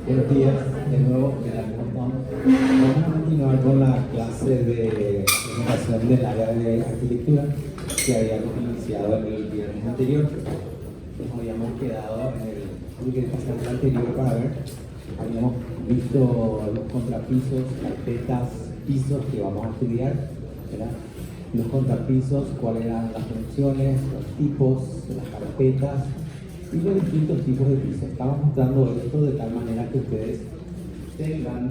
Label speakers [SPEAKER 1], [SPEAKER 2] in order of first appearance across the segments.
[SPEAKER 1] Buenos días, de nuevo, ¿qué tal? ¿Cómo estamos? Vamos a continuar con la clase de presentación del área de arquitectura que habíamos iniciado en el viernes anterior. Nos habíamos quedado en el pasado anterior para ver, habíamos visto los contrapisos, carpetas, pisos que vamos a estudiar, ¿verdad? Los contrapisos, cuáles eran las funciones, los tipos, las carpetas y los distintos tipos de pisos. Estamos mostrando esto de tal manera que ustedes tengan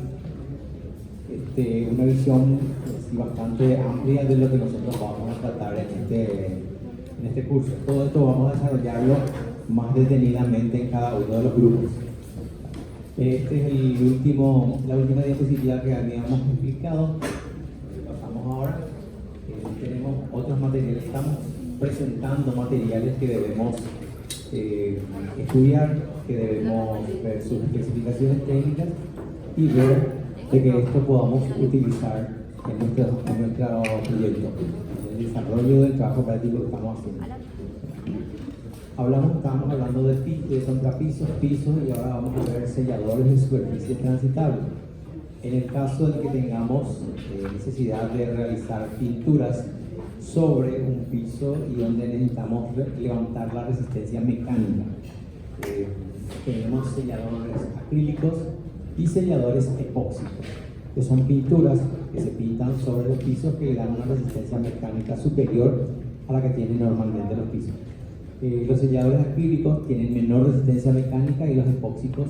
[SPEAKER 1] una visión bastante amplia de lo que nosotros vamos a tratar en este curso. Todo esto vamos a desarrollarlo más detenidamente en cada uno de los grupos. Este es la última diapositiva que habíamos explicado. Pasamos ahora. Tenemos otros materiales, estamos presentando materiales que debemos estudiar, que debemos ver sus especificaciones técnicas y ver de que esto podamos utilizar en nuestro proyecto, en el desarrollo del trabajo práctico que estamos haciendo. Estábamos hablando de contrapisos, pisos y ahora vamos a ver selladores de superficie transitable. En el caso de que tengamos necesidad de realizar pinturas sobre un piso y donde necesitamos levantar la resistencia mecánica, tenemos selladores acrílicos y selladores epóxicos, que son pinturas que se pintan sobre los pisos que le dan una resistencia mecánica superior a la que tienen normalmente los pisos. Los selladores acrílicos tienen menor resistencia mecánica y los epóxicos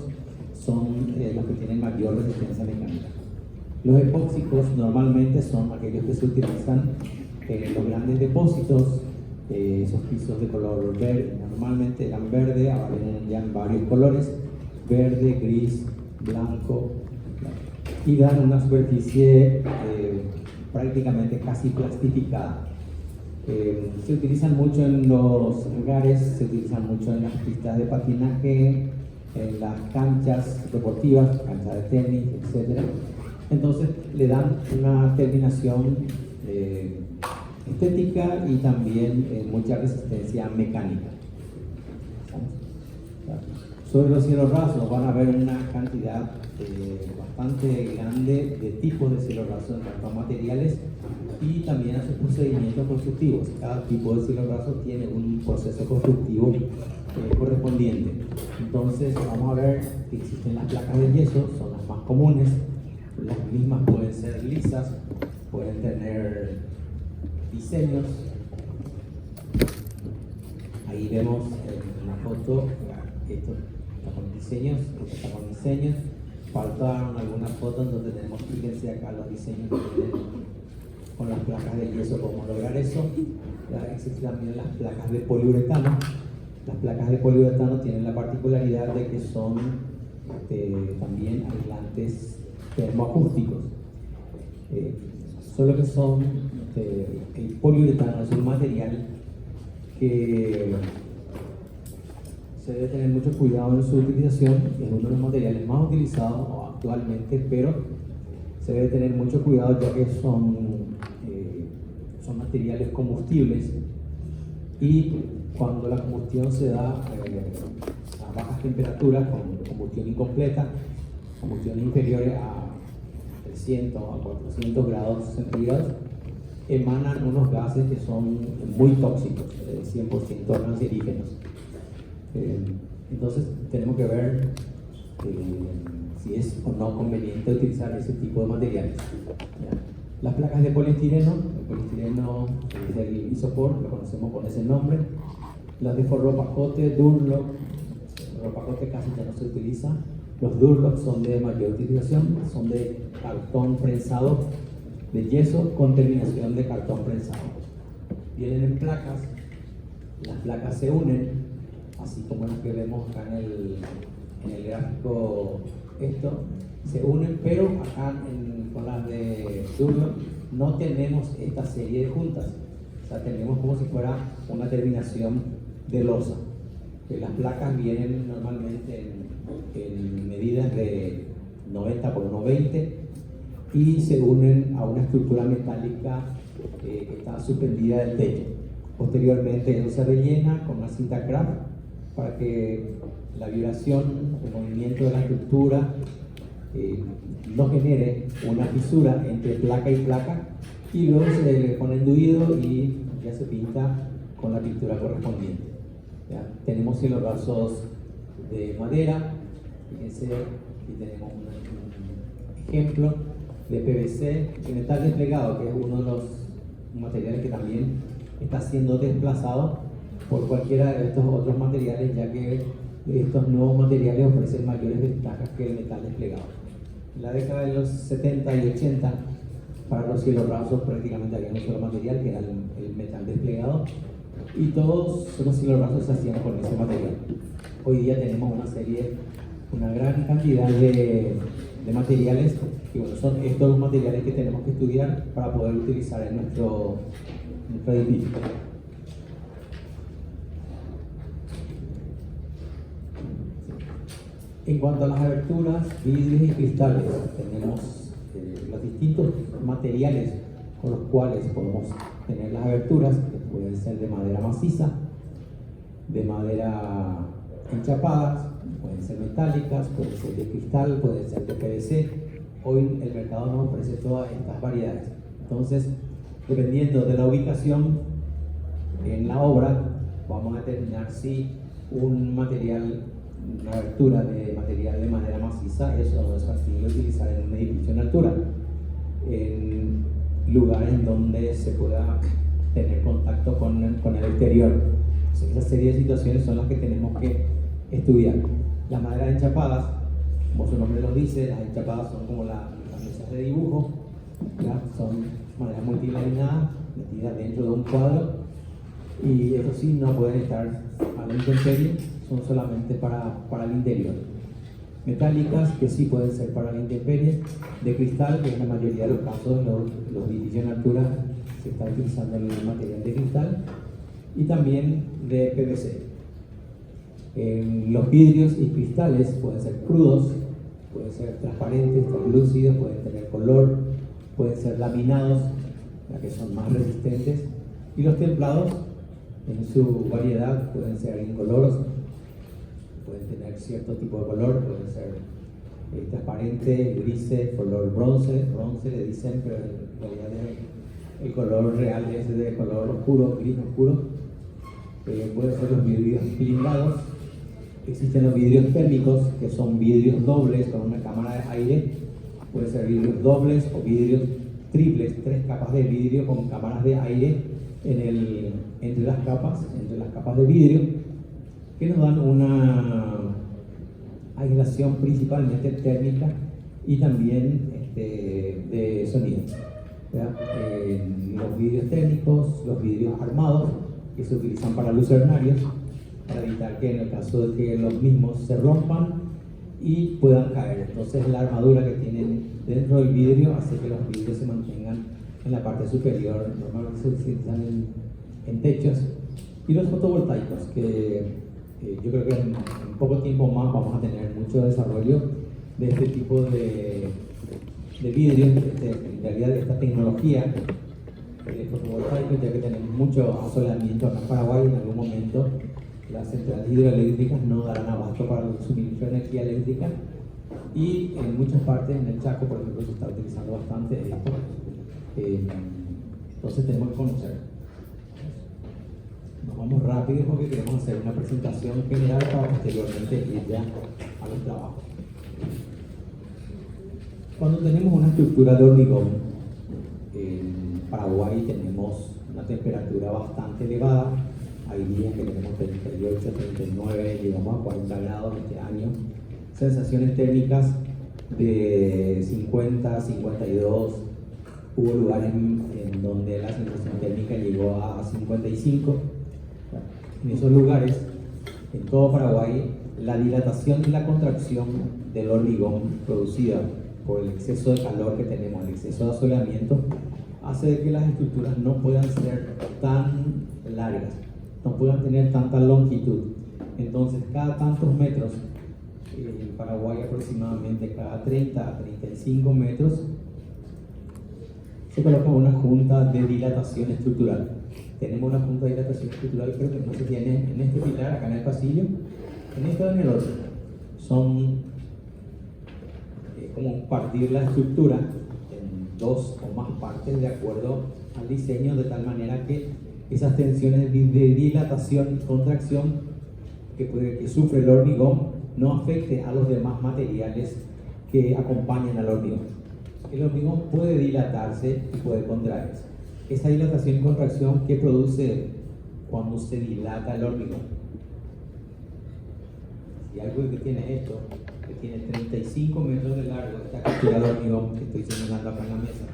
[SPEAKER 1] son los que tienen mayor resistencia mecánica. Los epóxicos normalmente son aquellos que se utilizan en los grandes depósitos, esos pisos de color verde, normalmente eran verde, ahora vienen ya en varios colores, verde, gris, blanco, y dan una superficie prácticamente casi plastificada. Se utilizan mucho en los hangares, se utilizan mucho en las pistas de patinaje, en las canchas deportivas, canchas de tenis, etc. Entonces le dan una terminación estética y también mucha resistencia mecánica. Sobre los cielos rasos van a ver una cantidad bastante grande de tipos de cielos rasos en cuanto a materiales y también a sus procedimientos constructivos. Cada tipo de cielo raso tiene un proceso constructivo correspondiente. Entonces vamos a ver que existen las placas de yeso, son las más comunes. Las mismas pueden ser lisas, pueden tener diseños. Ahí vemos en la foto, esto está con diseños, esto está con diseños. Faltaron algunas fotos donde tenemos, fíjense acá los diseños que tienen con las placas de yeso, cómo lograr eso. Existen también las placas de poliuretano. Las placas de poliuretano tienen la particularidad de que son también aislantes termoacústicos. Solo que son, el poliuretano es un material que se debe tener mucho cuidado en su utilización, es uno de los materiales más utilizados actualmente, pero se debe tener mucho cuidado ya que son materiales combustibles y cuando la combustión se da a bajas temperaturas, con combustión incompleta, combustiones inferiores a 300 a 400 grados centígrados, emanan unos gases que son muy tóxicos, 100% cancerígenos. Entonces tenemos que ver si es o no conveniente utilizar ese tipo de materiales. ¿Ya? Las placas de poliestireno, el poliestireno es el isopor, lo conocemos con ese nombre. Las de forropacote, Durlock, forropacote casi ya no se utiliza. Los Durlock son de mayor utilización, son de cartón prensado de yeso con terminación de cartón prensado. Vienen en placas, las placas se unen, así como las que vemos acá en el gráfico, se unen, pero acá con las de Durlock no tenemos esta serie de juntas, o sea, tenemos como si fuera una terminación de losa. Las placas vienen normalmente en medidas de 90 por 120 y se unen a una estructura metálica que está suspendida del techo. Posteriormente eso se rellena con una cinta craft para que la vibración, el movimiento de la estructura no genere una fisura entre placa y placa, y luego se le pone enduido y ya se pinta con la pintura correspondiente. ¿Ya? Tenemos cielorrazos de madera, fíjense, aquí tenemos un ejemplo de PVC y metal desplegado, que es uno de los materiales que también está siendo desplazado por cualquiera de estos otros materiales, ya que estos nuevos materiales ofrecen mayores ventajas que el metal desplegado. En la década de los 70 y 80, para los cielorrazos prácticamente había un solo material, que era el metal desplegado, y todos los cielorrazos se hacían con ese material. Hoy día tenemos una gran cantidad de materiales, y bueno, son estos los materiales que tenemos que estudiar para poder utilizar en nuestro edificio. En cuanto a las aberturas, vidrios y cristales, tenemos los distintos materiales con los cuales podemos tener las aberturas, que pueden ser de madera maciza, de madera enchapadas, pueden ser metálicas, pueden ser de cristal, pueden ser de PVC. Hoy el mercado nos ofrece todas estas variedades. Entonces, dependiendo de la ubicación en la obra, vamos a determinar si un material, una abertura de material de madera maciza, eso no es factible utilizar en un edificio en altura, en lugares donde se pueda tener contacto con el exterior. Entonces, esa serie de situaciones son las que tenemos que estudiar. Las maderas enchapadas, como su nombre lo dice, las enchapadas son como las mesas de dibujo, ¿ya? Son maderas multilaminadas metidas dentro de un cuadro, y eso sí, no pueden estar a la intemperie, son solamente para el interior. Metálicas, que sí pueden ser para la intemperie. De cristal, que en la mayoría de los casos los edificios en altura se está utilizando el material de cristal, y también de PVC. Los vidrios y cristales pueden ser crudos, pueden ser transparentes, translúcidos, pueden tener color, pueden ser laminados, ya que son más resistentes, y los templados, en su variedad, pueden ser incoloros, pueden tener cierto tipo de color, pueden ser transparentes, grises, color bronce le dicen, pero en realidad el color real es de color oscuro, gris oscuro. Pueden ser los vidrios blindados. Existen los vidrios térmicos, que son vidrios dobles con una cámara de aire. Pueden ser vidrios dobles o vidrios triples, 3 capas de vidrio con cámaras de aire entre las capas de vidrio, que nos dan una aislación principalmente térmica y también de sonido. Los vidrios térmicos, los vidrios armados, que se utilizan para lucernarios, para evitar que en el caso de que los mismos se rompan y puedan caer. Entonces la armadura que tienen dentro del vidrio hace que los vidrios se mantengan en la parte superior. Normalmente se utilizan en techos. Y los fotovoltaicos, que yo creo que en poco tiempo más vamos a tener mucho desarrollo de este tipo de vidrios, en realidad de esta tecnología de fotovoltaicos, ya que tenemos mucho asolamiento acá en Paraguay. En algún momento las centrales hidroeléctricas no darán abasto para el suministro de energía eléctrica, y en muchas partes, en el Chaco por ejemplo, se está utilizando bastante esto. Entonces tenemos que conocer. Nos vamos rápido porque queremos hacer una presentación general para posteriormente ir ya a los trabajos. Cuando tenemos una estructura de hormigón, en Paraguay tenemos una temperatura bastante elevada. Hay días que tenemos 38, 39, llegamos a 40 grados este año. Sensaciones térmicas de 50, 52. Hubo lugares en donde la sensación térmica llegó a 55. En esos lugares, en todo Paraguay, la dilatación y la contracción del hormigón producida por el exceso de calor que tenemos, el exceso de asoleamiento, hace de que las estructuras no puedan ser tan largas, no puedan tener tanta longitud. Entonces, cada tantos metros, en Paraguay aproximadamente cada 30 a 35 metros, se coloca una junta de dilatación estructural. Tenemos una junta de dilatación estructural, creo que no se tiene en este pilar, acá en el pasillo, En esto en el otro son como partir la estructura en dos o más partes de acuerdo al diseño, de tal manera que esas tensiones de dilatación y contracción que sufre el hormigón no afecte a los demás materiales que acompañan al hormigón. El hormigón puede dilatarse y puede contraerse. Esa dilatación y contracción, ¿qué produce cuando se dilata el hormigón? Si algo que tiene esto, que tiene 35 metros de largo, esta cantidad de hormigón que estoy señalando acá en la mesa,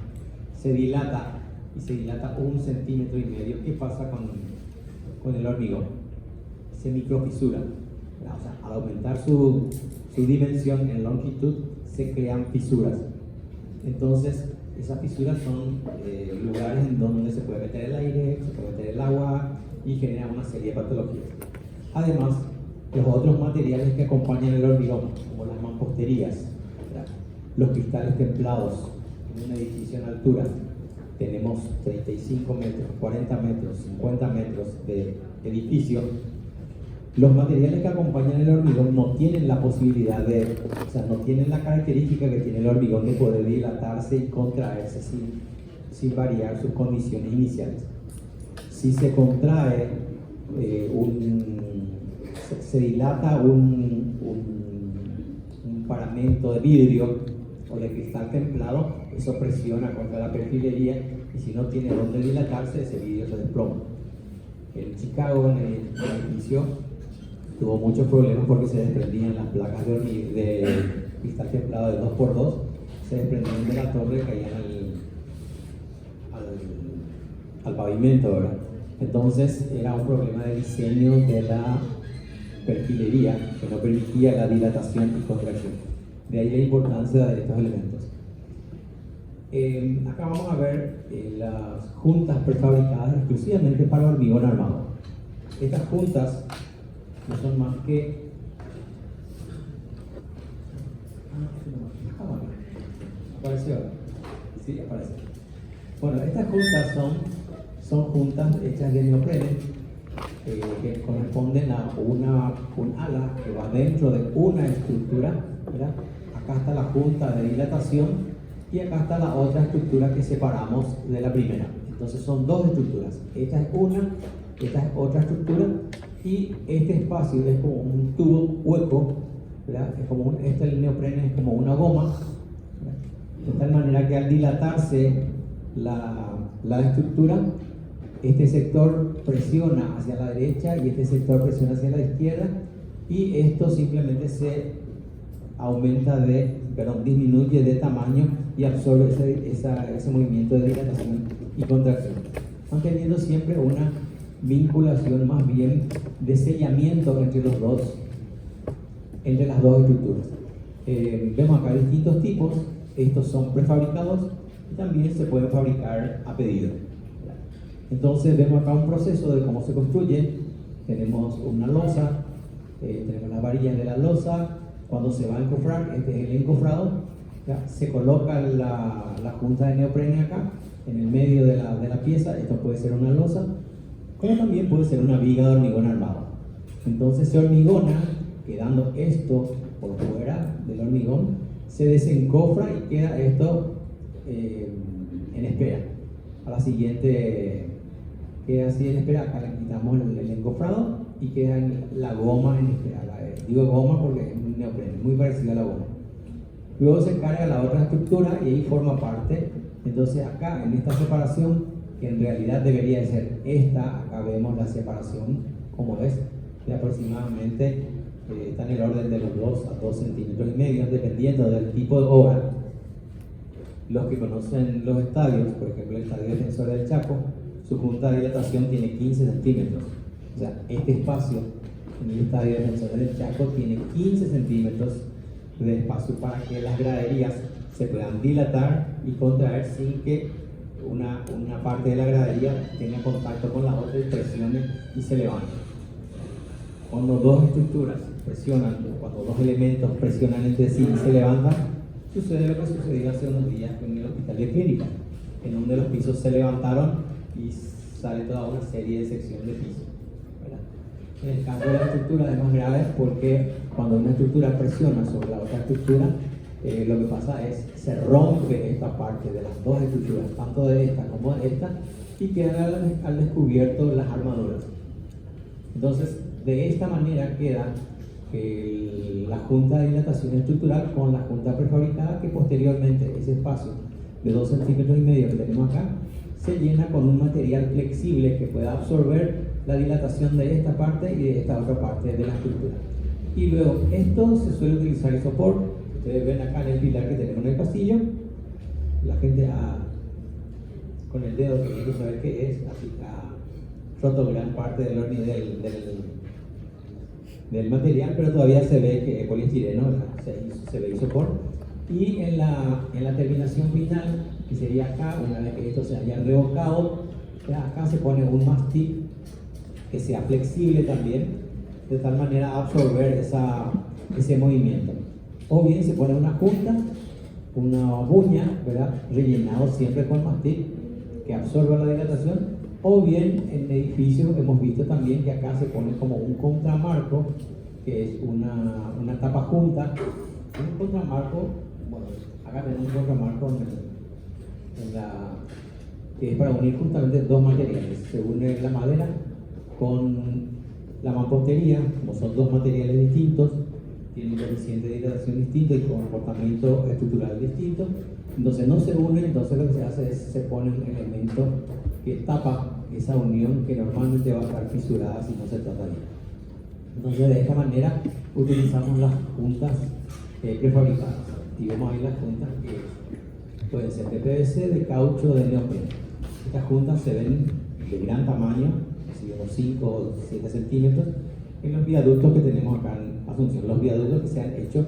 [SPEAKER 1] se dilata y se dilata 1,5 centímetros. ¿Qué pasa con el hormigón? Se microfisura. O sea, al aumentar su dimensión en longitud, se crean fisuras. Entonces, esas fisuras son lugares en donde se puede meter el aire, se puede meter el agua y genera una serie de patologías. Además, los otros materiales que acompañan el hormigón, como las mamposterías, ¿verdad? Los cristales templados en un edificio en altura, tenemos 35 metros, 40 metros, 50 metros de edificio. Los materiales que acompañan el hormigón no tienen la posibilidad no tienen la característica que tiene el hormigón de poder dilatarse y contraerse sin variar sus condiciones iniciales. Si se contrae se dilata un paramento de vidrio o de cristal templado, eso presiona contra la perfilería y si no tiene dónde dilatarse, ese vidrio se desploma. En Chicago, en el edificio, tuvo muchos problemas porque se desprendían las placas de cristal templado de 2x2, se desprendían de la torre y caían al pavimento, ¿verdad? Entonces era un problema de diseño de la perfilería que no permitía la dilatación y contracción. De ahí la importancia de estos elementos. Acá vamos a ver las juntas prefabricadas exclusivamente para hormigón armado. Estas juntas no son más que ¿apareció? Sí, aparece. Bueno, estas juntas son juntas hechas de neoprene que corresponden a un ala que va dentro de una estructura, ¿verdad? Acá está la junta de dilatación y acá está la otra estructura que separamos de la primera. Entonces son dos estructuras. Esta es una, esta es otra estructura y este espacio es como un tubo hueco, ¿verdad? Es como el neoprene es como una goma, ¿verdad? De tal manera que al dilatarse la estructura, este sector presiona hacia la derecha y este sector presiona hacia la izquierda y esto simplemente disminuye de tamaño y absorbe ese movimiento de dilatación y contracción, manteniendo siempre una vinculación más bien de sellamiento entre las dos estructuras. Vemos acá distintos tipos, estos son prefabricados y también se pueden fabricar a pedido. Entonces vemos acá un proceso de cómo se construye. Tenemos una losa, tenemos las varillas de la losa. Cuando se va a encofrar, este es el encofrado, ¿ya? Se coloca la junta de neoprene acá, en el medio de la pieza. Esto puede ser una losa, como también puede ser una viga de hormigón armado. Entonces se hormigona, quedando esto por fuera del hormigón, se desencofra y queda esto en espera. A la siguiente queda así en espera. Acá le quitamos el encofrado y queda la goma en espera. Digo goma porque es un neopreno, muy parecido a la goma. Luego se carga la otra estructura y ahí forma parte. Entonces acá en esta separación, que en realidad debería de ser esta, acá vemos la separación como es, de aproximadamente está en el orden de los 2 a 2,5 centímetros, dependiendo del tipo de obra. Los que conocen los estadios, por ejemplo el Estadio Defensor del Chaco, su junta de dilatación tiene 15 centímetros. O sea, este espacio en el Estadio Defensor del Chaco tiene 15 centímetros de espacio para que las graderías se puedan dilatar y contraer sin que una parte de la gradería tenga contacto con la otra y presione y se levante. Cuando dos estructuras presionan, cuando dos elementos presionan entre sí y se levantan, sucede lo que sucedió hace unos días en el hospital de clínica, en donde los pisos se levantaron y sale toda una serie de sección de piso, ¿verdad? En el caso de la estructura es más grave porque cuando una estructura presiona sobre la otra estructura, lo que pasa es se rompe esta parte de las dos estructuras, tanto de esta como de esta, y quedan al descubierto las armaduras. Entonces, de esta manera queda la junta de dilatación estructural con la junta prefabricada, que posteriormente ese espacio de 2,5 centímetros que tenemos acá se llena con un material flexible que pueda absorber la dilatación de esta parte y de esta otra parte de la estructura. Y luego, esto se suele utilizar el soporte. Ustedes ven acá en el pilar que tenemos en el pasillo, la gente con el dedo tiene que saber qué es, así que ha roto gran parte del material, pero todavía se ve que es poliestireno, se ve isopor. Y en la terminación final, que sería acá, una vez que esto se haya revocado, acá se pone un mastic que sea flexible también, de tal manera a absorber ese movimiento. O bien se pone una junta, una buña, ¿verdad?, rellenado siempre con mastic que absorba la dilatación. O bien en el edificio hemos visto también que acá se pone como un contramarco, que es una tapa junta. Un contramarco, bueno, acá tenemos un contramarco que es para unir justamente dos materiales. Se une la madera con la mampostería, como son dos materiales distintos, tienen coeficiente de dilatación distinto y comportamiento estructural distinto. Entonces no se unen, entonces lo que se hace es se pone un elemento que tapa esa unión que normalmente va a estar fisurada si no se trata bien. Entonces de esta manera utilizamos las juntas prefabricadas. Y vemos ahí las juntas que pueden ser de PVC, de caucho o de neopreno. Estas juntas se ven de gran tamaño, así unos 5 o 7 centímetros, en los viaductos que tenemos acá en Asunción. Los viaductos que se han hecho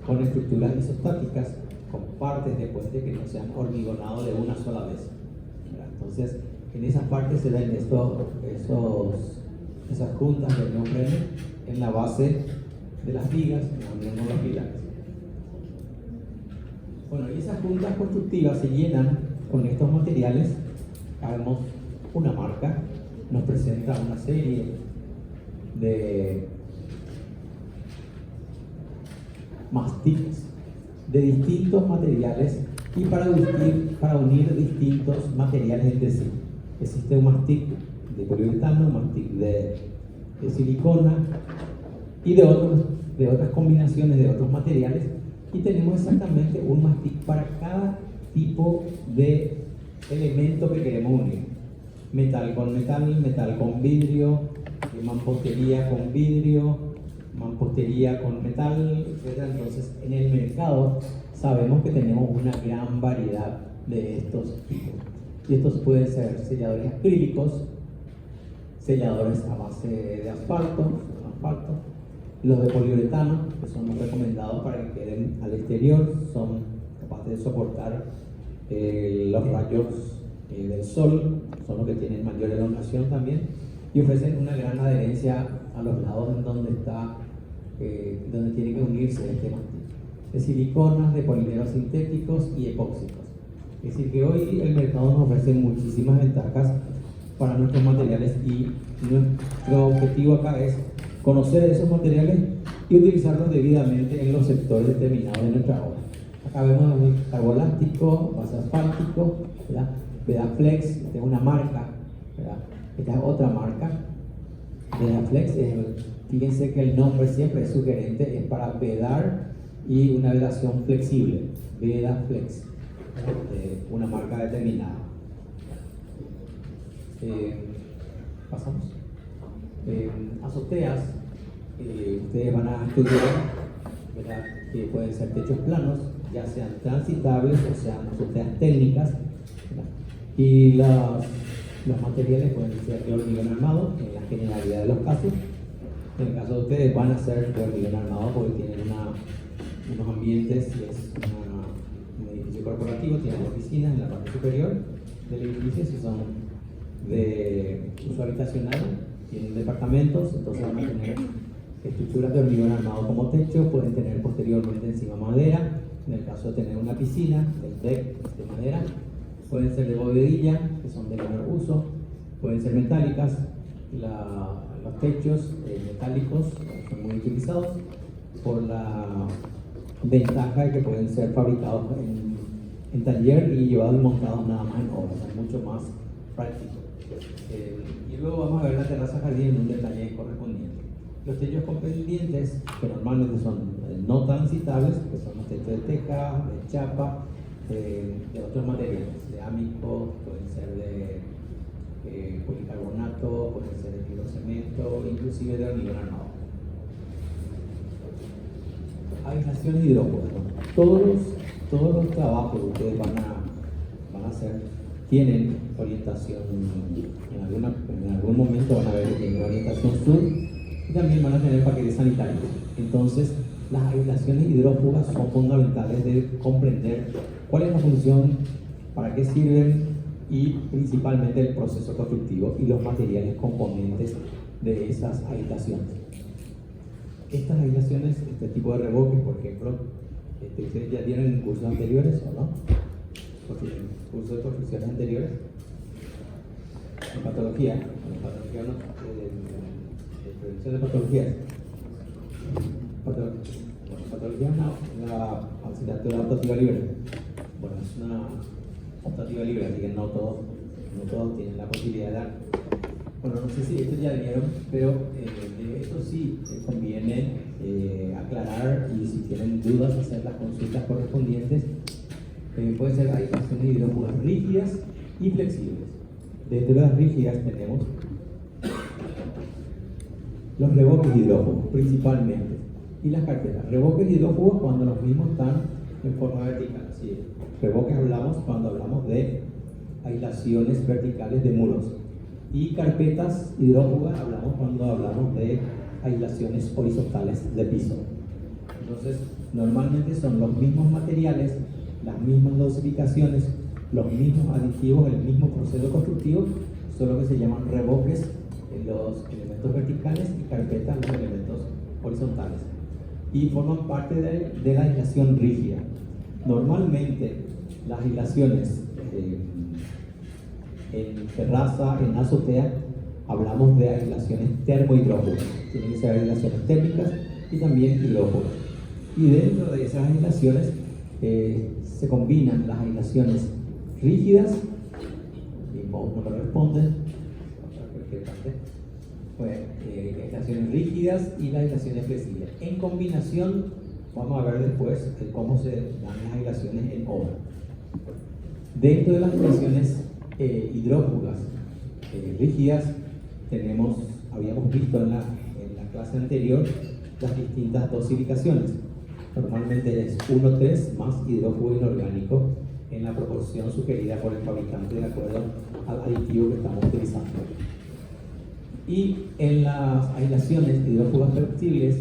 [SPEAKER 1] con estructuras isostáticas, con partes de puente que no se han hormigonado de una sola vez. Entonces, en esas partes se ven esas juntas de neopreno en la base de las vigas, en la unión con los pilares. Bueno, y esas juntas constructivas se llenan con estos materiales. Hagamos una marca, nos presenta una serie de mastics de distintos materiales y para unir distintos materiales entre sí. Existe un mastic de poliuretano, un mastic de silicona y de otras combinaciones de otros materiales, y tenemos exactamente un mastic para cada tipo de elemento que queremos unir. Metal con metal, metal con vidrio, mampostería con vidrio, mampostería con metal, etc. Entonces, en el mercado sabemos que tenemos una gran variedad de estos tipos. Y estos pueden ser selladores acrílicos, selladores a base de asfalto, los de poliuretano, que son los recomendados para que queden al exterior, son capaces de soportar los rayos del sol, son los que tienen mayor elongación también, y ofrecen una gran adherencia a los lados en donde tiene que unirse este mastic. De siliconas, de polímeros sintéticos y epóxicos. Es decir, que hoy el mercado nos ofrece muchísimas ventajas para nuestros materiales, y nuestro objetivo acá es conocer esos materiales y utilizarlos debidamente en los sectores determinados de nuestra obra. Acá vemos el carbolástico, base asfáltico, ¿verdad? Vedaflex, esta es una marca, ¿verdad? Esta es otra marca. Vedaflex, fíjense que el nombre siempre es sugerente, es para vedar y una vedación flexible. Vedaflex, una marca determinada. Pasamos. Azoteas, ustedes van a estudiar, ¿verdad?, que pueden ser techos planos, ya sean transitables o sean azoteas técnicas, ¿verdad? Y los materiales pueden ser de hormigón armado en la generalidad de los casos. En el caso de ustedes van a ser de hormigón armado porque tienen unos ambientes, es un edificio corporativo, tienen oficinas en la parte superior del edificio, si son de uso habitacional, tienen departamentos, entonces van a tener estructuras de hormigón armado como techo, pueden tener posteriormente encima madera, en el caso de tener una piscina, el deck de madera, pueden ser de bovedilla, que son de menor uso, pueden ser metálicas, los techos metálicos son muy utilizados por la ventaja de que pueden ser fabricados en taller y llevados y montados nada más en obra, es mucho más práctico. Y luego vamos a ver la terraza jardín en un detalle correspondiente. Los techos con pendientes, que normalmente son no transitables, que son los techos de teja, de chapa, de otros materiales, de ámico, pueden ser de policarbonato, pueden ser de fibrocemento, inclusive de hormigón armado. Aislaciones hidrófugas. Todos los trabajos que ustedes van a hacer tienen orientación, en algún momento van a ver que tienen orientación sur y también van a tener paquetes sanitarios. Entonces, las aislaciones hidrófugas son fundamentales de comprender cuál es la función, para qué sirven y principalmente el proceso constructivo y los materiales componentes de esas aislaciones. Estas aislaciones, este tipo de revoques, por ejemplo, ustedes ya tienen cursos anteriores o no, cursos de construcciones anteriores, en patología no, prevención de patologías. Patología no, la asignatura optativa libre. Bueno, es una optativa libre, así que no todos tienen la posibilidad de dar. Bueno, no sé si estos ya vinieron, pero de esto sí conviene aclarar, y si tienen dudas, hacer las consultas correspondientes. Pueden ser aislaciones hidrófugas rígidas y flexibles. Dentro de las rígidas tenemos los revoques hidrófugos principalmente y las carpetas. Revoques hidrófugos cuando los mismos están en forma vertical. Sí, revoques hablamos cuando hablamos de aislaciones verticales de muros, y carpetas hidrófugas hablamos cuando hablamos de aislaciones horizontales de piso. Entonces, normalmente son los mismos materiales, las mismas dosificaciones, los mismos aditivos, el mismo proceso constructivo, solo que se llaman revoques en los elementos verticales y carpetas en los elementos horizontales, y forman parte de la aislación rígida. Normalmente las aislaciones en terraza, en azotea, hablamos de aislaciones termohidrófugas. Tienen que ser aislaciones térmicas y también hidrófugas. Y dentro de esas aislaciones se combinan las aislaciones rígidas, y no me responden, aislaciones rígidas y las aislaciones flexibles. En combinación, vamos a ver después cómo se dan las aislaciones en obra. Dentro de las aislaciones hidrófugas rígidas, habíamos visto en la clase anterior las distintas dosificaciones. Normalmente es 1:3 más hidrófugo inorgánico en la proporción sugerida por el fabricante de acuerdo al aditivo que estamos utilizando. Y en las aislaciones hidrófugas flexibles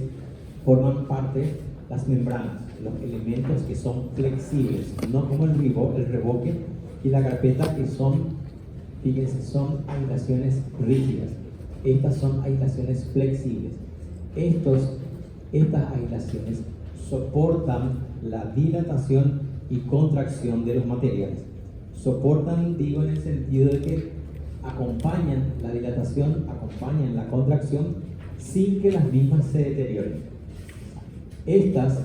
[SPEAKER 1] forman parte las membranas, los elementos que son flexibles, no como el revoque y la carpeta, que son, fíjense, son aislaciones rígidas. Estas son aislaciones flexibles. Estas aislaciones soportan la dilatación y contracción de los materiales. Soportan, digo, en el sentido de que acompañan la dilatación, acompañan la contracción sin que las mismas se deterioren. Estas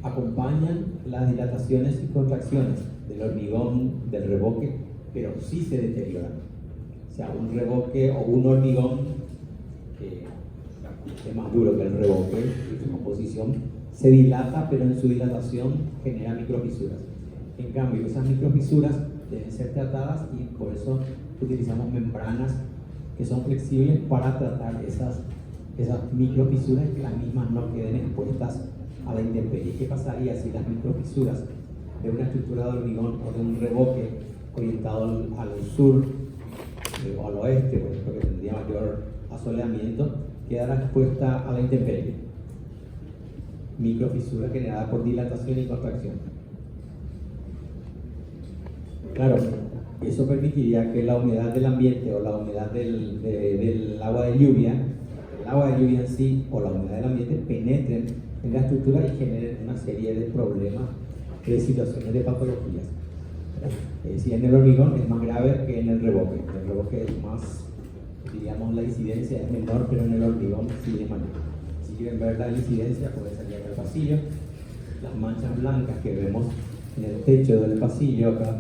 [SPEAKER 1] acompañan las dilataciones y contracciones del hormigón, del revoque, pero sí se deterioran. O sea, un revoque o un hormigón que es más duro que el revoque, y su composición se dilata, pero en su dilatación genera microfisuras. En cambio, esas microfisuras deben ser tratadas, y por eso utilizamos membranas que son flexibles para tratar esas microfisuras, que las mismas no queden expuestas a la intemperie. ¿Qué pasaría si las microfisuras de una estructura de hormigón o de un revoque orientado al sur o al oeste, por ejemplo, que tendría mayor asoleamiento, quedara expuesta a la intemperie? Microfisura generada por dilatación y contracción. Claro, eso permitiría que la humedad del ambiente o la humedad del agua de lluvia, el agua de lluvia en sí o la humedad del ambiente penetren en la estructura y generen una serie de problemas, de situaciones de patologías. Si en el hormigón es más grave que en el revoque. El revoque es más, diríamos, la incidencia es menor, pero en el hormigón sí es mayor. Si quieren ver la incidencia, pueden salir al pasillo. Las manchas blancas que vemos en el techo del pasillo, acá,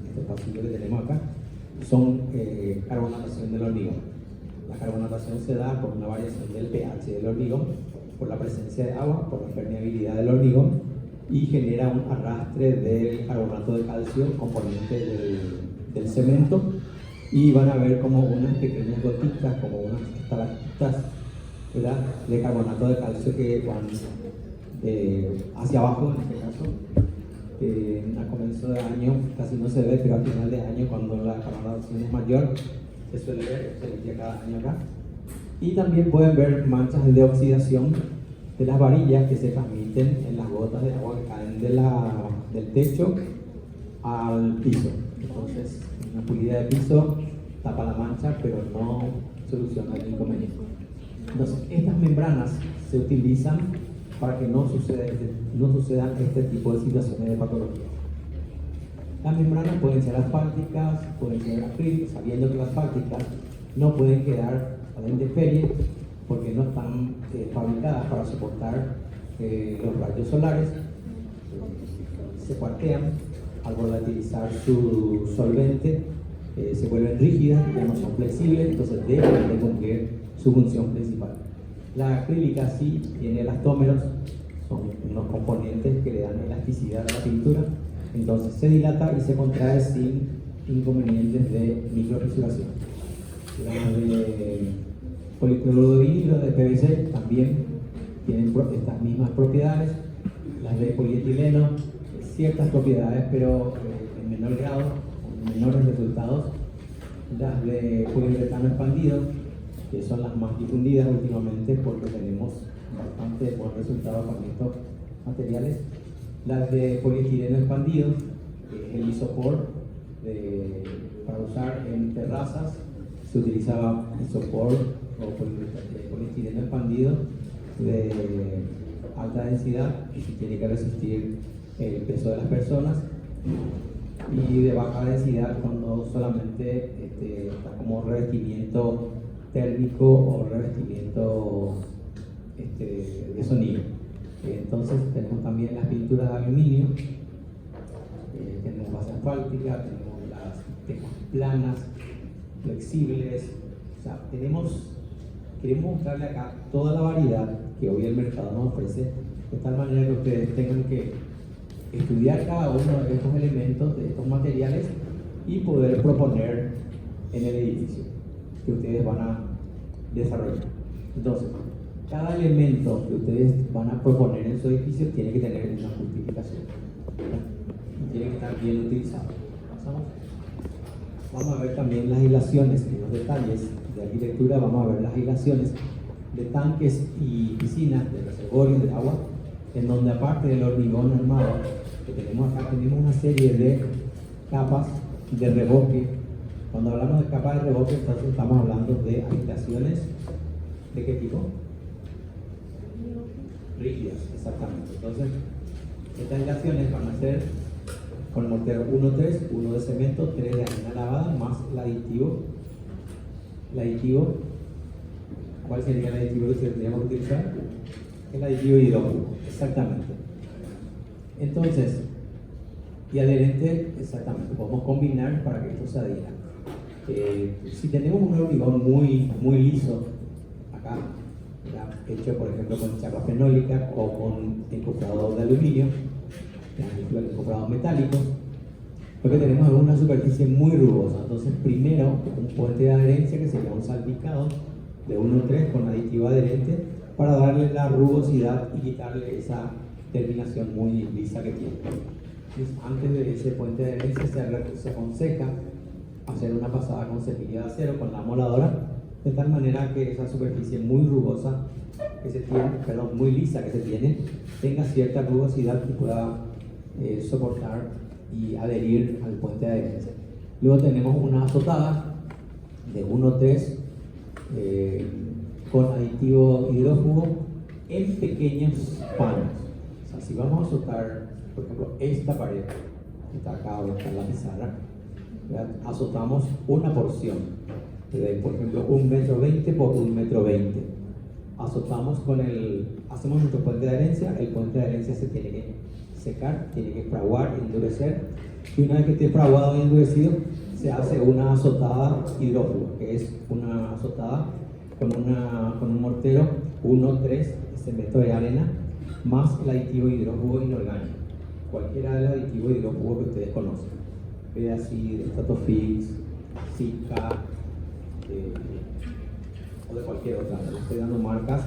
[SPEAKER 1] este pasillo que tenemos acá, son carbonatación del hormigón. La carbonatación se da por una variación del pH del hormigón, por la presencia de agua, por la permeabilidad del hormigón, y genera un arrastre del carbonato de calcio, componente del cemento, y van a ver como unas pequeñas gotitas, como unas estalactitas, ¿verdad?, de carbonato de calcio que van hacia abajo, en este caso. A comienzo de año casi no se ve, pero al final de año, cuando la carbonatación es mayor, se suele ver, se limpia cada año acá. Y también pueden ver manchas de oxidación de las varillas que se transmiten en las gotas de agua que caen del techo al piso. Entonces, una pulida de piso tapa la mancha, pero no soluciona el inconveniente. Entonces, estas membranas se utilizan para que no sucedan este tipo de situaciones de patología. Las membranas pueden ser asfálticas, pueden ser acrílicas, sabiendo que las asfálticas no pueden quedar a la intemperie porque no están fabricadas para soportar los rayos solares. Se cuartean al volatilizar su solvente, se vuelven rígidas, ya no son flexibles, entonces dejan de cumplir su función principal. La acrílica sí tiene elastómeros, son unos componentes que le dan elasticidad a la pintura, entonces se dilata y se contrae sin inconvenientes de microfisuración. Las de policloruro de vidrio, de PVC, también tienen estas mismas propiedades. Las de polietileno, ciertas propiedades, pero en menor grado, con menores resultados. Las de poliuretano expandido, que son las más difundidas últimamente porque tenemos bastante buen resultado con estos materiales. Las de poliestireno expandido, que es el isopor para usar en terrazas, se utilizaba isopor o poliestireno expandido de alta densidad, que sí tiene que resistir el peso de las personas, y de baja densidad cuando solamente está como revestimiento térmico o revestimiento de sonido. Entonces tenemos también las pinturas de aluminio, tenemos base asfáltica, tenemos las tejas planas, flexibles, o sea, queremos mostrarle acá toda la variedad que hoy el mercado nos ofrece, de tal manera que ustedes tengan que estudiar cada uno de estos elementos, de estos materiales, y poder proponer en el edificio que ustedes van a desarrollar. Entonces, cada elemento que ustedes van a proponer en su edificio tiene que tener una justificación, ¿verdad? Y tiene que estar bien utilizado. ¿Pasamos? Vamos a ver también las aislaciones, en los detalles de arquitectura. Vamos a ver las aislaciones de tanques y piscinas, de reservorios de agua, en donde aparte del hormigón armado que tenemos acá, tenemos una serie de capas de revoque. Cuando hablamos de capas de revoque, entonces estamos hablando de aislaciones ¿de qué tipo? Rígidas, exactamente. Entonces, estas aislaciones van a ser con el mortero 1-3, 1 de cemento, 3 de arena lavada, más el aditivo. El aditivo, ¿cuál sería el aditivo que tendríamos que utilizar? El aditivo hidrófugo, exactamente. Entonces, y adherente, exactamente, podemos combinar para que esto se adhiera. Si tenemos un hormigón muy liso, acá, hecho por ejemplo con chapa fenólica o con encofrador de aluminio, encofrados metálicos, lo que tenemos es una superficie muy rugosa. Entonces, primero, un puente de adherencia que sería un salpicado de 1-3 con aditivo adherente para darle la rugosidad y quitarle esa terminación muy lisa que tiene. Entonces, antes de ese puente de adherencia se aconseja hacer una pasada con cepillo de acero con la moladora, de tal manera que esa superficie muy rugosa que se tiene, perdón, muy lisa que se tiene, tenga cierta rugosidad y pueda soportar y adherir al puente de adherencia. Luego tenemos una azotada de 1-3 con aditivo hidrófugo en pequeños panos. O sea, si vamos a azotar, por ejemplo, esta pared que está acá, está en la pizarra, ¿verdad? Azotamos una porción, por ejemplo, 1,20 m por 1,20 m. Azotamos hacemos nuestro puente de adherencia, el puente de adherencia se tiene que secar, tiene que fraguar, endurecer, y una vez que esté fraguado y endurecido, se hace una azotada hidrófuga, que es una azotada con un mortero 1,3 cemento de arena, más el aditivo hidrófugo inorgánico, cualquiera de los aditivos hidrófugos que ustedes conocen, Vedacid, Statofix, Sitka, o de cualquier otra. Les estoy dando marcas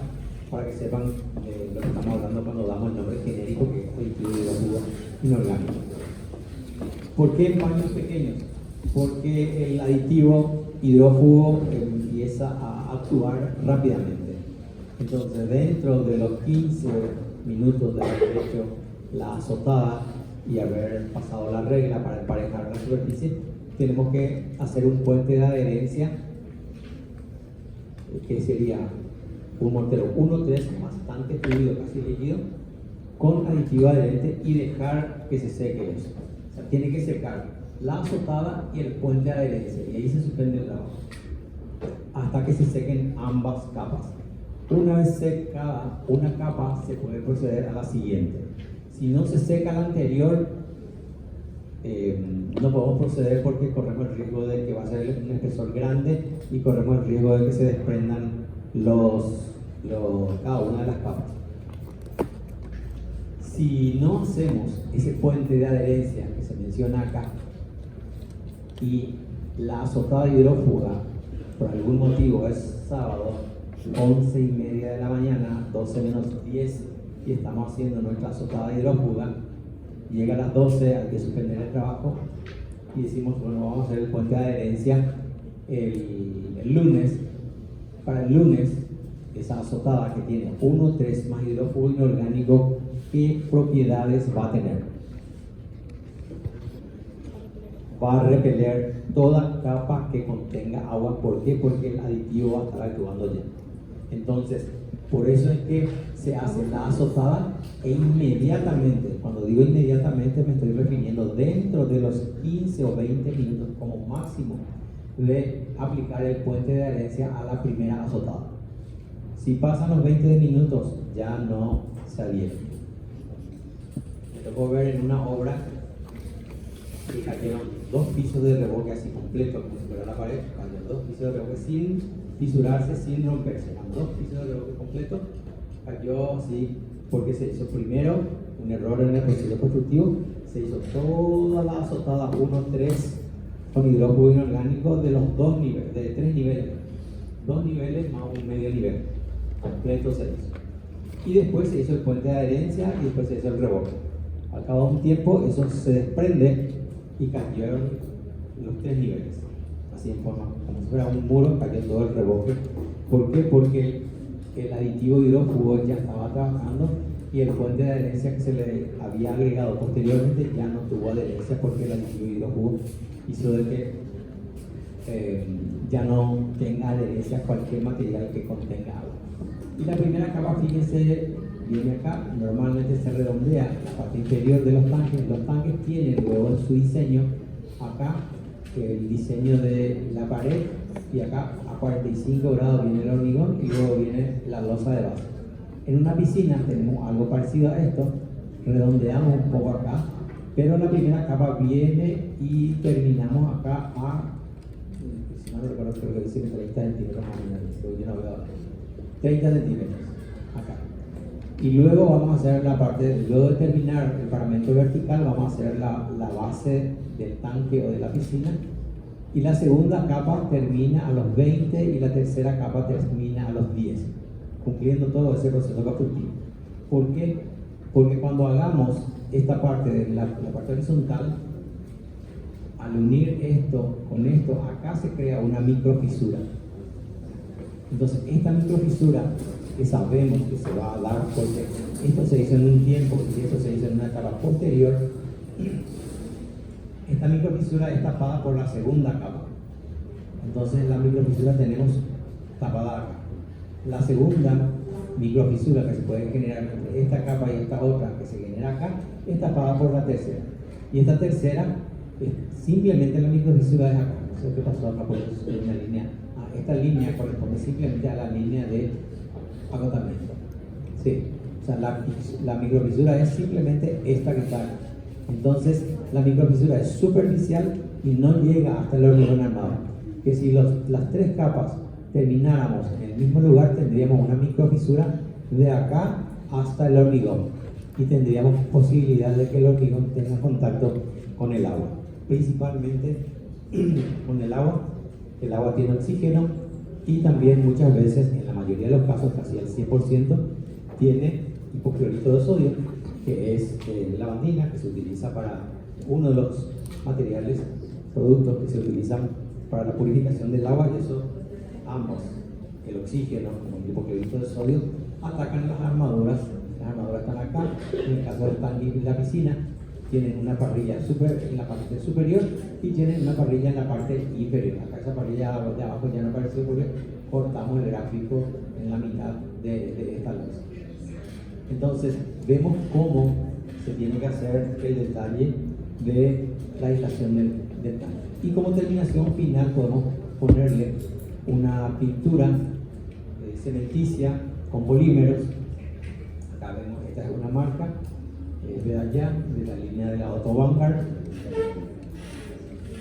[SPEAKER 1] para que sepan lo que estamos hablando cuando damos el nombre genérico, que es aditivo hidrófugo inorgánico. ¿Por qué en paños pequeños? Porque el aditivo hidrófugo empieza a actuar rápidamente. Entonces, dentro de los 15 minutos de haber hecho la azotada y haber pasado la regla para emparejar la superficie, tenemos que hacer un puente de adherencia, que sería un mortero 1,3 bastante fluido, casi líquido, con aditivo adherente, y dejar que se seque eso. O sea, tiene que secar la azotada y el puente de adherencia, y ahí se suspende el trabajo hasta que se sequen ambas capas. Una vez secada una capa, se puede proceder a la siguiente. Si no se seca la anterior, no podemos proceder porque corremos el riesgo de que va a ser un espesor grande y corremos el riesgo de que se desprendan cada una de las capas. Si no hacemos ese puente de adherencia que se menciona acá y la azotada hidrófuga por algún motivo es sábado, 11:30 de la mañana, 12 menos 10, y estamos haciendo nuestra azotada hidrófuga, llega a las 12, hay que suspender el trabajo y decimos, bueno, vamos a hacer el puente de adherencia el lunes. Para el lunes, esa azotada que tiene 1,3 más hidrófugo inorgánico, ¿qué propiedades va a tener? Va a repeler toda capa que contenga agua. ¿Por qué? Porque el aditivo va a estar actuando ya. Entonces, por eso es que se hace la azotada e inmediatamente, cuando digo inmediatamente me estoy refiriendo dentro de los 15 o 20 minutos como máximo de aplicar el puente de adherencia a la primera azotada. Si pasan los 20 minutos, ya no se adhiere. Me tocó ver en una obra que cayeron 2 pisos de revoque así completos, como si fuera la pared, cayeron 2 pisos de revoque sin fisurarse, sin romperse, eran 2 pisos de revoque completos, cayó así, porque se hizo primero un error en el proceso constructivo, se hizo toda la azotada 1,3 con hidrófugo inorgánico de los 2 niveles, de 3 niveles, 2 niveles más un medio nivel, completo se hizo. Y después se hizo el puente de adherencia y después se hizo el revoque. Al cabo de un tiempo eso se desprende y cayeron los 3 niveles, así en forma, como si fuera un muro, cayó todo el revoque. ¿Por qué? Porque el aditivo hidrófugo ya estaba trabajando y el puente de adherencia que se le había agregado posteriormente ya no tuvo adherencia, porque el aditivo hidrófugo hizo de que ya no tenga adherencia cualquier material que contenga agua. Y la primera capa, fíjense, viene acá, normalmente se redondea la parte inferior de los tanques. Los tanques tienen luego en su diseño acá el diseño de la pared, y acá a 45 grados viene el hormigón y luego viene la losa de base. En una piscina tenemos algo parecido a esto, redondeamos un poco acá, pero la primera capa viene y terminamos acá a, si no recuerdo, creo que dice 30 centímetros más o menos, yo no veo, 30 centímetros acá. Y luego vamos a hacer la parte, luego de terminar el paramento vertical, vamos a hacer la base del tanque o de la piscina, y la segunda capa termina a los 20 y la tercera capa termina a los 10, cumpliendo todo ese proceso constructivo. ¿Por qué? Porque cuando hagamos esta parte de la parte horizontal, al unir esto con esto, acá se crea una microfisura. Entonces, esta microfisura que sabemos que se va a dar porque esto se hizo en un tiempo y esto se hizo en una etapa posterior, esta microfisura es tapada por la segunda capa. Entonces, la microfisura tenemos tapada acá. La segunda microfisura que se puede generar entre esta capa y esta otra que se genera acá es tapada por la tercera. Y esta tercera, simplemente la microfisura es acá. No sé qué pasó acá, por eso es una línea. Esta línea corresponde simplemente a la línea de agotamiento. Sí, o sea, la microfisura es simplemente esta que está acá. Entonces, la microfisura es superficial y no llega hasta el hormigón armado. Que si las tres capas termináramos en el mismo lugar, tendríamos una microfisura de acá hasta el hormigón y tendríamos posibilidad de que el hormigón tenga contacto con el agua, principalmente con el agua. El agua tiene oxígeno y también muchas veces, en la mayoría de los casos, casi al 100%, tiene hipoclorito de sodio, que es lavandina, que se utiliza para uno de los materiales, productos que se utilizan para la purificación del agua, y eso, ambos, el oxígeno como el hipoclorito de sodio, atacan las armaduras. Las armaduras están acá. En el caso del tanque y la piscina, tienen una parrilla en la parte superior y tienen una parrilla en la parte inferior. Acá esa parrilla de abajo ya no apareció porque cortamos el gráfico en la mitad de esta luz. Entonces, vemos cómo se tiene que hacer el detalle de la aislación del tanque. Y como terminación final podemos ponerle una pintura cementicia con polímeros. Acá vemos, esta es una marca de allá, de la línea de la Otto Vanguard,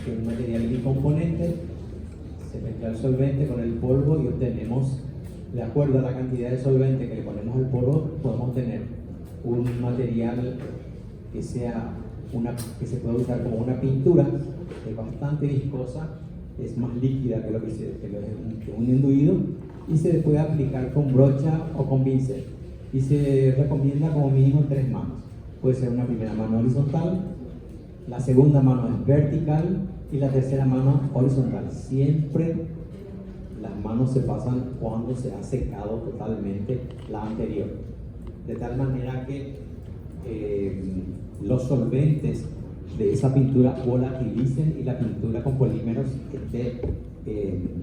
[SPEAKER 1] que es un material bicomponente. Se mezcla el solvente con el polvo y obtenemos, de acuerdo a la cantidad de solvente que le ponemos al polvo, podemos tener un material que se puede usar como una pintura, es bastante viscosa, es más líquida que un enduido, y se puede aplicar con brocha o con pincel. Y se recomienda como mínimo 3 manos. Puede ser una primera mano horizontal, la segunda mano es vertical y la tercera mano horizontal. Siempre las manos se pasan cuando se ha secado totalmente la anterior, de tal manera que los solventes de esa pintura volatilicen y la pintura con polímeros esté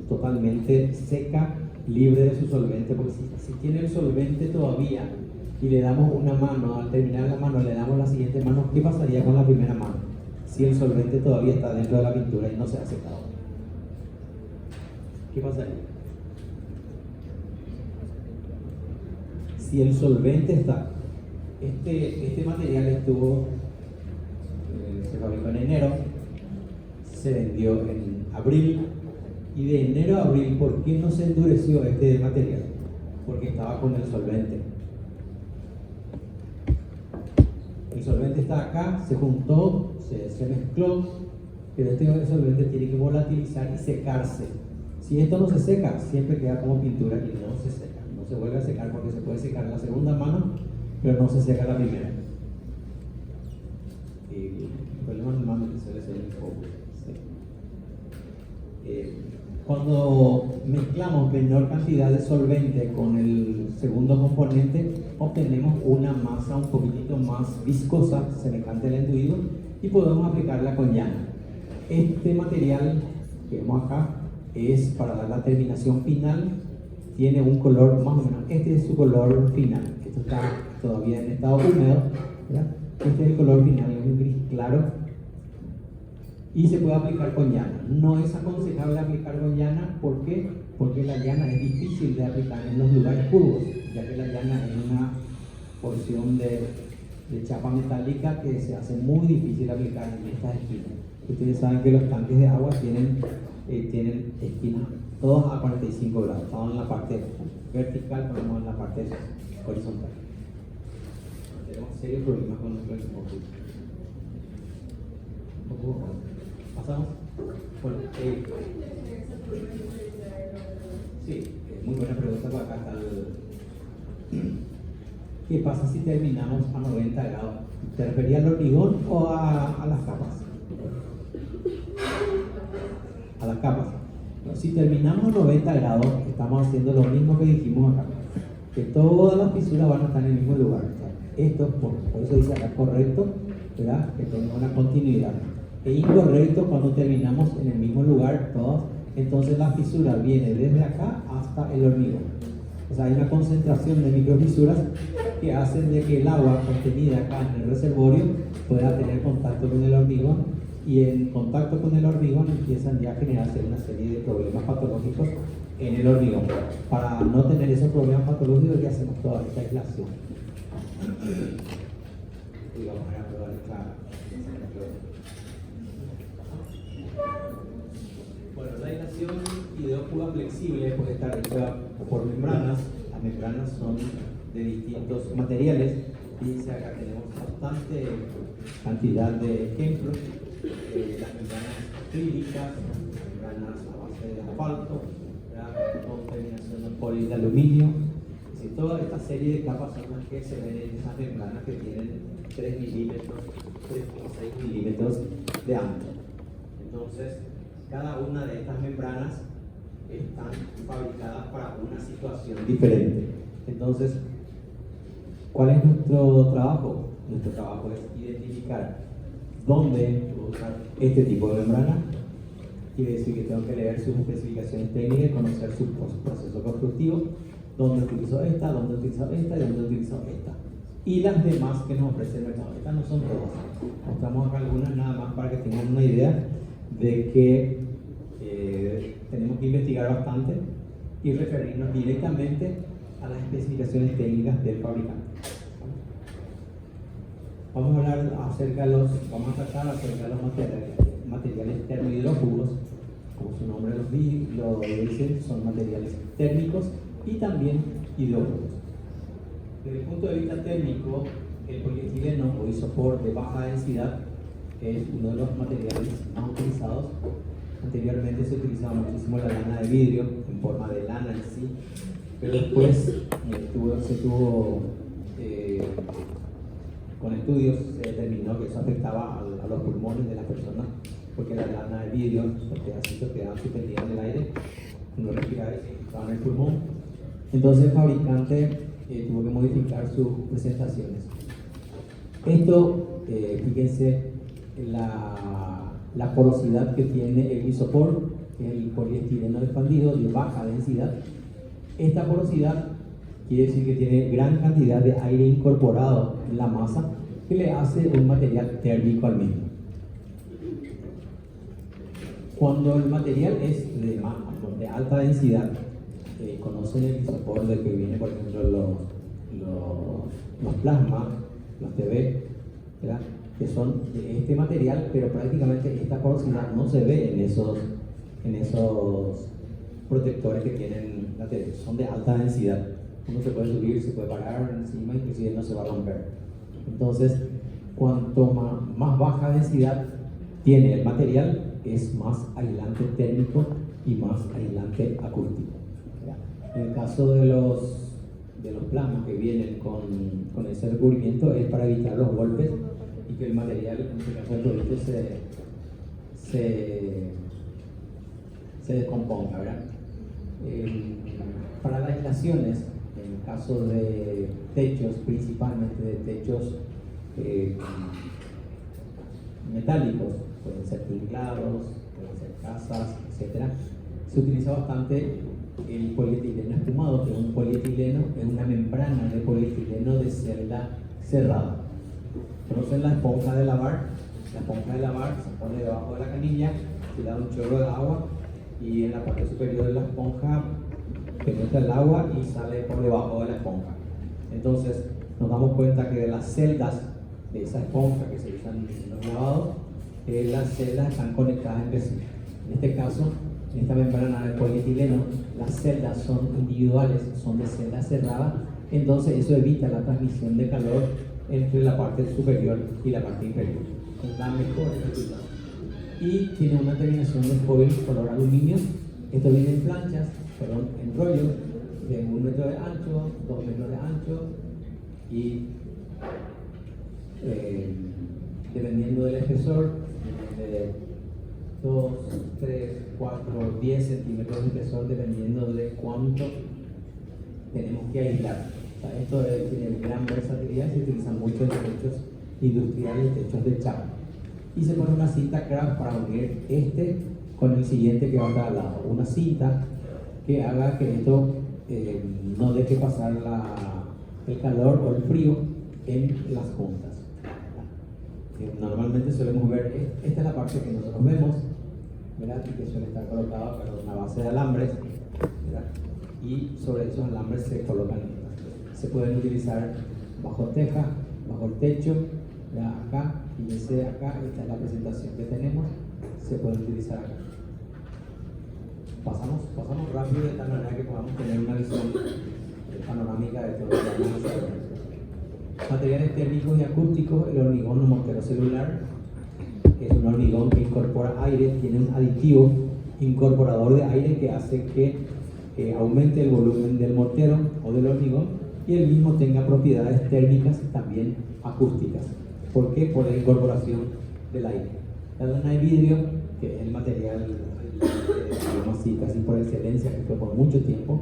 [SPEAKER 1] totalmente seca, libre de su solvente. Porque si tiene el solvente todavía y le damos una mano, al terminar la mano le damos la siguiente mano, ¿qué pasaría con la primera mano? Si el solvente todavía está dentro de la pintura y no se ha secado, ¿qué pasaría? Si el solvente está, este material se fabricó en enero, se vendió en abril, y de enero a abril, ¿por qué no se endureció este material? Porque estaba con el solvente. El solvente está acá, se juntó, se mezcló, pero este solvente tiene que volatilizar y secarse. Si esto no se seca, siempre queda como pintura y no se seca. No se vuelve a secar porque se puede secar la segunda mano, pero no se seca la primera. El problema normalmente suele ser el foco. Cuando mezclamos menor cantidad de solvente con el segundo componente, obtenemos una masa un poquitito más viscosa, semejante al enduido, y podemos aplicarla con llana. Este material que vemos acá es para dar la terminación final, tiene un color más o menos, este es su color final. Esto está todavía en estado húmedo, ¿verdad? Este es el color final, es un gris claro. Y se puede aplicar con llana. No es aconsejable aplicar con llana, ¿por qué? Porque la llana es difícil de aplicar en los lugares curvos, ya que la llana es una porción de chapa metálica que se hace muy difícil aplicar en estas esquinas. Ustedes saben que los tanques de agua tienen esquinas todas a 45 grados, estamos en la parte vertical, pero no en la parte horizontal. Tenemos serios problemas con nuestro equipo. ¿Pasamos? Bueno, sí, muy buena pregunta para acá. ¿Qué pasa si terminamos a 90 grados? ¿Te refería al hormigón o a las capas? A las capas. Bueno, si terminamos a 90 grados, estamos haciendo lo mismo que dijimos acá, que todas las fisuras van a estar en el mismo lugar. Esto, por eso dice acá correcto, ¿verdad? Que tenga una continuidad. E incorrecto cuando terminamos en el mismo lugar todos, entonces la fisura viene desde acá hasta el hormigón. O sea, hay una concentración de microfisuras que hacen de que el agua contenida acá en el reservorio pueda tener contacto con el hormigón, y en contacto con el hormigón empiezan ya a generarse una serie de problemas patológicos en el hormigón. Para no tener esos problemas patológicos ya hacemos toda esta aislación. Y vamos a probar Bueno, la aislación hidrófuga flexible puede estar hecha por membranas. Las membranas son de distintos materiales. Fíjense, acá tenemos bastante cantidad de ejemplos. Las membranas acrílicas, membranas a base de asfalto, con terminación de poli de aluminio. Toda esta serie de capas son las que se ven en esas membranas que tienen 3 milímetros, 3,6 milímetros de ancho. Entonces, cada una de estas membranas están fabricadas para una situación diferente. Entonces, ¿cuál es nuestro trabajo? Nuestro trabajo es identificar dónde usar este tipo de membrana. Quiere decir que tengo que leer sus especificaciones técnicas y conocer su proceso constructivo, dónde utilizo esta, dónde utilizo esta y dónde utilizo esta. Y las demás que nos ofrece el mercado. Estas no son todas. Mostramos acá algunas nada más para que tengan una idea de que tenemos que investigar bastante y referirnos directamente a las especificaciones técnicas del fabricante. Vamos a tratar acerca de los materiales termohidrófugos. Como su nombre lo dice, son materiales térmicos y también hidrófugos. Desde el punto de vista térmico, el polietileno o isopor de baja densidad es uno de los materiales más utilizados. Anteriormente se utilizaba muchísimo la lana de vidrio en forma de lana en sí, pero después con estudios se determinó que eso afectaba a los pulmones de las personas, porque la lana de vidrio, los pedacitos quedaban suspendidos en el aire, uno respiraba y se infectaba en el pulmón. Entonces el fabricante tuvo que modificar sus presentaciones. Esto, fíjense, la porosidad que tiene el isopor, el poliestireno expandido de baja densidad. Esta porosidad quiere decir que tiene gran cantidad de aire incorporado en la masa, que le hace un material térmico al mismo. Cuando el material es de alta densidad, conocen el isopor del que viene, por ejemplo, los plasmas, los TB, ¿verdad?, que son de este material, pero prácticamente esta porosidad no se ve en esos protectores que tienen la TV, son de alta densidad. Uno se puede subir, se puede parar encima, inclusive no se va a romper. Entonces, cuanto más baja densidad tiene el material, es más aislante térmico y más aislante acústico. En el caso de los plasmas que vienen con ese recubrimiento, es para evitar los golpes y que el material, en este caso el producto, se descomponga, ¿verdad? Para las aislaciones, en el caso de techos, principalmente de techos metálicos, pueden ser tinklados, pueden ser casas, etc., se utiliza bastante el polietileno espumado, que es un polietileno, es una membrana de polietileno de celda cerrada. ¿Conocen la esponja de lavar? La esponja de lavar se pone debajo de la canilla, se da un chorro de agua y en la parte superior de la esponja penetra el agua y sale por debajo de la esponja. Entonces nos damos cuenta que de las celdas de esa esponja que se usan en los lavados, las celdas están conectadas entre sí. En este caso, en esta membrana de polietileno, las celdas son individuales, son de celda cerrada, entonces eso evita la transmisión de calor entre la parte superior y la parte inferior. Entonces da mejores resultados. Y tiene una terminación de foil color aluminio. Esto viene en rollos de 1 metro de ancho, 2 metros de ancho y dependiendo del espesor, de 2, 3, 4, 10 centímetros de espesor, dependiendo de cuánto tenemos que aislar. O sea, esto tiene gran versatilidad, se utiliza mucho en techos industriales, techos de chapa. Y se pone una cinta craft para unir este con el siguiente que va a estar al lado. Una cinta que haga que esto no deje pasar el calor o el frío en las puntas. Normalmente solemos ver, esta es la parte que nosotros vemos, ¿verdad? Y que suele estar colocada con una base de alambres, ¿verdad? Y sobre esos alambres se colocan, se pueden utilizar bajo teja, bajo el techo, ¿verdad? Acá, fíjense acá, esta es la presentación que tenemos, se pueden utilizar acá. Pasamos rápido de tal manera que podamos tener una visión panorámica de todo lo que vamos a hacer. Materiales térmicos y acústicos, el hormigón mortero celular es un hormigón que incorpora aire, tiene un aditivo incorporador de aire que hace que aumente el volumen del mortero o del hormigón y el mismo tenga propiedades térmicas y también acústicas. ¿Por qué? Por la incorporación del aire. La lana de vidrio, que es el material así, casi por excelencia, que fue por mucho tiempo,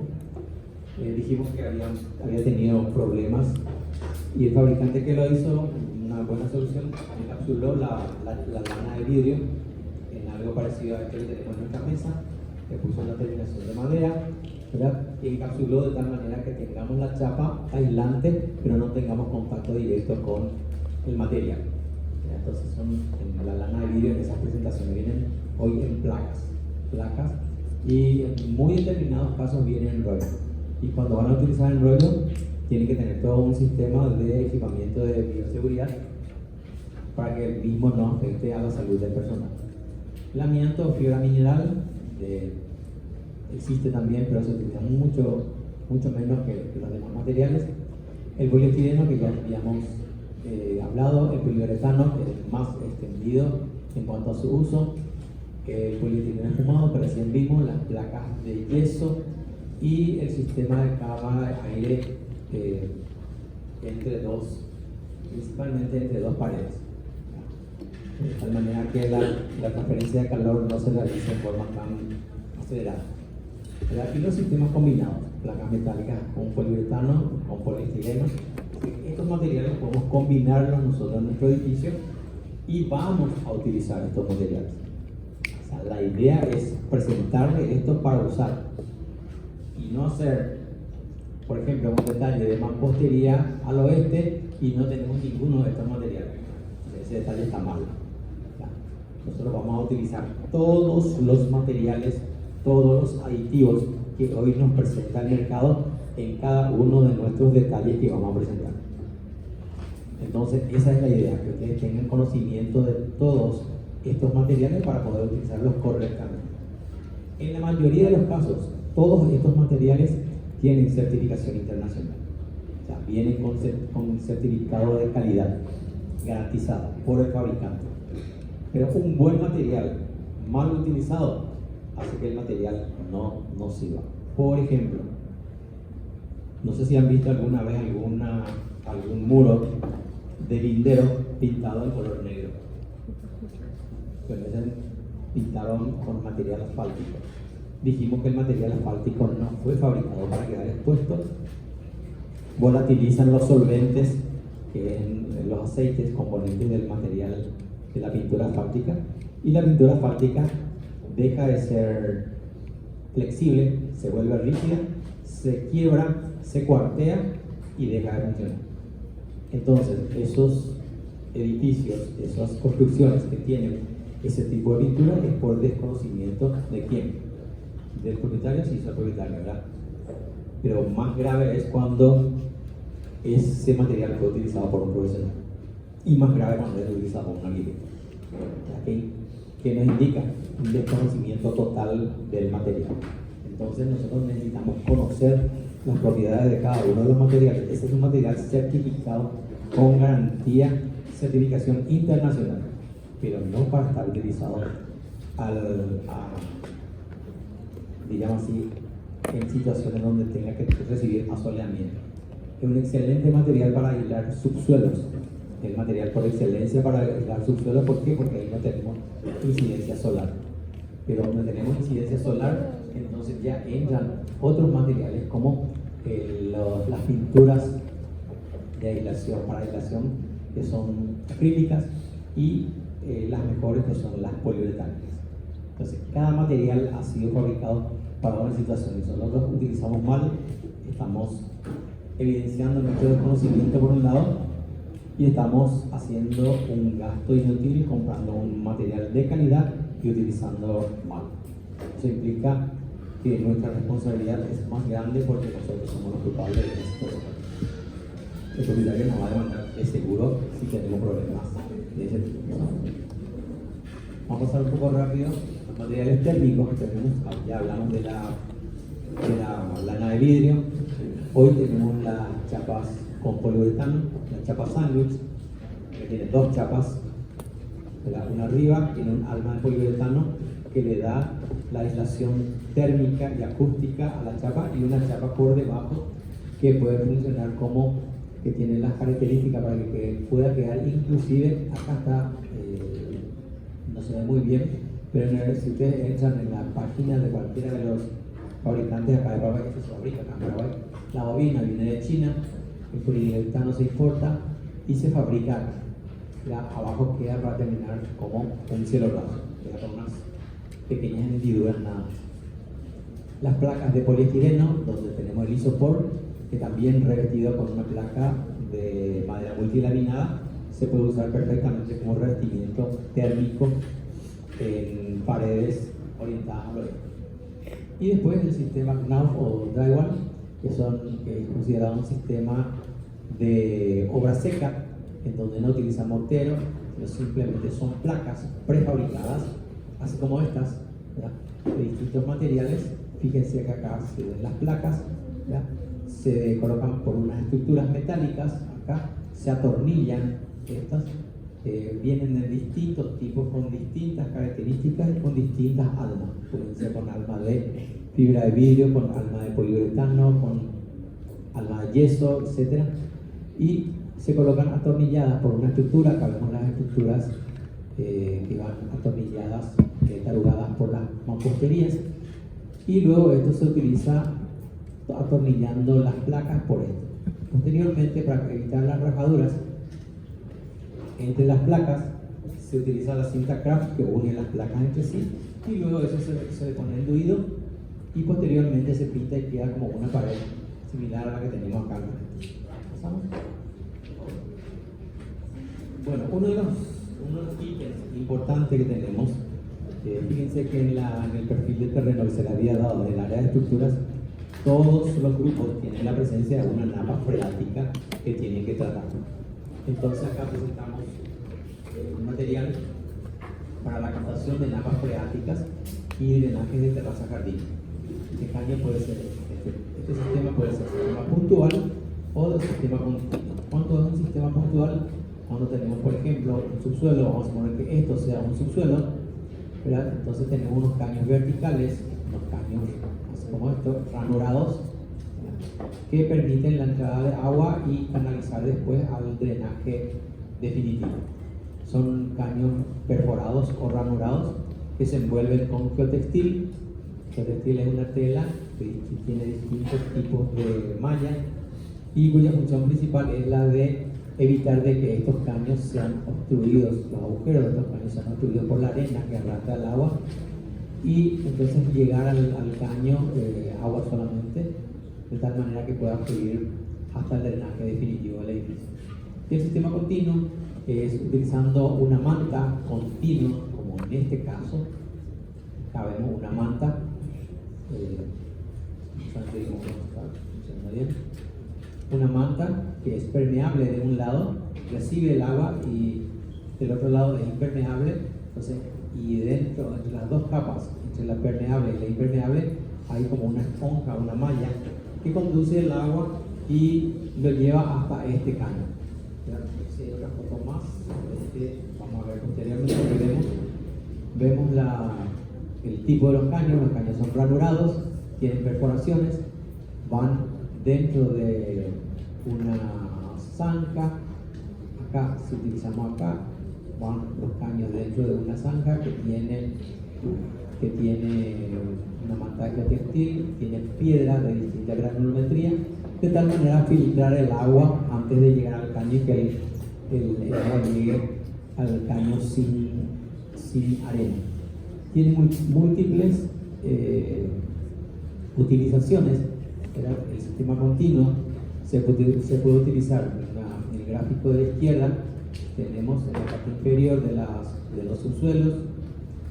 [SPEAKER 1] dijimos que había tenido problemas y el fabricante que lo hizo, una buena solución, encapsuló la lana de vidrio en algo parecido a este que tenemos en nuestra mesa, le puso una terminación de madera, ¿verdad? Y encapsuló de tal manera que tengamos la chapa aislante, pero no tengamos contacto directo con el material. Entonces son en la lana de vidrio, en esas presentaciones vienen hoy en placas y en muy determinados casos vienen en rollo. Y cuando van a utilizar el rollo, tienen que tener todo un sistema de equipamiento de bioseguridad para que el mismo no afecte a la salud del personal. El amianto o fibra mineral existe también, pero se utiliza mucho menos que los demás materiales. El polietileno, que ya habíamos hablado, el poliuretano, que es el más extendido en cuanto a su uso, el polietileno espumado, que recién vimos, las placas de yeso y el sistema de cama de aire principalmente entre dos paredes, de tal manera que la transferencia de calor no se realice de forma tan acelerada. Y los sistemas combinados, placas metálicas con poliuretano, con poliestireno, estos materiales podemos combinarlos nosotros en nuestro edificio y vamos a utilizar estos materiales. O sea, la idea es presentarle esto para usar y no hacer, por ejemplo, un detalle de mampostería al oeste y no tenemos ninguno de estos materiales. Ese detalle está mal. Nosotros vamos a utilizar todos los materiales, todos los aditivos que hoy nos presenta el mercado en cada uno de nuestros detalles que vamos a presentar. Entonces, esa es la idea, que ustedes tengan conocimiento de todos estos materiales para poder utilizarlos correctamente. En la mayoría de los casos, todos estos materiales tienen certificación internacional. O sea, vienen con certificado de calidad garantizado por el fabricante. Pero un buen material mal utilizado hace que el material no sirva. Por ejemplo, no sé si han visto alguna vez algún muro de lindero pintado en color negro. Que a veces pintaron con material asfáltico. Dijimos que el material asfáltico no fue fabricado para quedar expuesto. Volatilizan los solventes, que es los aceites componentes del material de la pintura asfáltica, y la pintura asfáltica deja de ser flexible, se vuelve rígida, se quiebra, se cuartea y deja de funcionar. Entonces, esos edificios, esas construcciones que tienen ese tipo de pintura es por desconocimiento de quién, del propietario, si es el propietario, ¿verdad? Pero más grave es cuando ese material fue utilizado por un profesional, y más grave cuando es utilizado por un arquitecto, que nos indica un desconocimiento total del material. Entonces nosotros necesitamos conocer las propiedades de cada uno de los materiales. Ese es un material certificado con garantía, certificación internacional, pero no para estar utilizado digamos así, en situaciones donde tenga que recibir asoleamiento. Es un excelente material para aislar subsuelos, el material por excelencia para aislar subsuelos. ¿Por qué? Porque ahí no tenemos incidencia solar. Pero donde tenemos incidencia solar, entonces ya entran otros materiales como las pinturas de aislación, para aislación, que son acrílicas, y las mejores, que son las poliuretanas. Entonces, cada material ha sido fabricado para una situación. Si nosotros utilizamos mal, estamos evidenciando nuestro desconocimiento por un lado, y estamos haciendo un gasto inútil comprando un material de calidad y utilizando mal. Eso implica que nuestra responsabilidad es más grande porque nosotros somos los culpables de esto. El propietario nos va a demandar de seguro si tenemos problemas de ese tipo. Vamos a pasar un poco rápido los materiales térmicos que tenemos. Ya hablamos de la lana de vidrio. Hoy tenemos las chapas con poliuretano, la chapa sándwich, que tiene dos chapas, una arriba tiene un alma de poliuretano que le da la aislación térmica y acústica a la chapa, y una chapa por debajo que puede funcionar como que tiene las características para que pueda quedar, inclusive acá está, no se ve muy bien, pero si ustedes entran en la página de cualquiera de los fabricantes acá de Paraguay, que se fabrica acá en Paraguay, la bobina viene de China, el poliuretano se importa y se fabrica acá. Abajo queda para terminar como un cielo raso, queda con unas pequeñas hendiduras nada más. Las placas de poliestireno, donde tenemos el isopor, que también revestido con una placa de madera multilaminada, se puede usar perfectamente como revestimiento térmico en paredes orientadas al oeste. Y después el sistema knauf o drywall, que es considerado un sistema de obra seca, en donde no utiliza mortero, sino simplemente son placas prefabricadas, así como estas, ¿verdad?, de distintos materiales. Fíjense que acá se ven las placas, ¿verdad?, se colocan por unas estructuras metálicas, acá se atornillan estas, vienen de distintos tipos, con distintas características y con distintas almas. Pueden ser con alma de fibra de vidrio, con alma de poliuretano, con alma de yeso, etc. Y se colocan atornilladas por una estructura. Acá vemos las estructuras que van atornilladas, tarugadas por las mamposterías, y luego esto se utiliza atornillando las placas por esto. Posteriormente, para evitar las rajaduras entre las placas, se utiliza la cinta craft que une las placas entre sí, y luego eso se le pone enduido y posteriormente se pinta y queda como una pared similar a la que tenemos acá. ¿Pasamos? Bueno, uno de los ítems importantes que tenemos, fíjense que en el perfil de terreno que se le había dado en el área de estructuras, todos los grupos tienen la presencia de una napa freática que tienen que tratar. Entonces acá presentamos un material para la captación de napas freáticas y drenajes de terraza jardín. Este caño puede ser, este sistema puede ser sistema puntual o de sistema continuo. ¿Cuánto es un sistema puntual? Cuando tenemos, por ejemplo, un subsuelo, vamos a suponer que esto sea un subsuelo, ¿verdad? Entonces tenemos unos caños verticales, unos caños así como estos, ranurados, que permiten la entrada de agua y canalizar después al drenaje definitivo. Son caños perforados o ranurados que se envuelven con geotextil. Geotextil es una tela que tiene distintos tipos de malla y cuya función principal es la de evitar de que estos caños sean obstruidos, los agujeros de estos caños sean obstruidos por la arena que arrastra el agua, y entonces llegar al caño agua solamente, de tal manera que pueda fluir hasta el drenaje definitivo del edificio. Y el sistema continuo es utilizando una manta continua, como en este caso. Acá vemos una manta, una manta que es permeable de un lado, recibe el agua, y del otro lado es impermeable. Entonces, y dentro, entre las dos capas, entre la permeable y la impermeable, hay como una esponja, una malla que conduce el agua y lo lleva hasta este caño. Si hay otra foto más, vamos a ver posteriormente, vemos el tipo de los caños son ranurados, tienen perforaciones, van dentro de una zanja. Acá, si utilizamos acá, van los caños dentro de una zanja que tiene una manta textil, tiene piedras de distinta granulometría, de tal manera a filtrar el agua antes de llegar al caño y que el agua llegue al caño sin arena. Tiene múltiples utilizaciones. El sistema continuo se puede utilizar en el gráfico de la izquierda. Tenemos en la parte inferior de los subsuelos,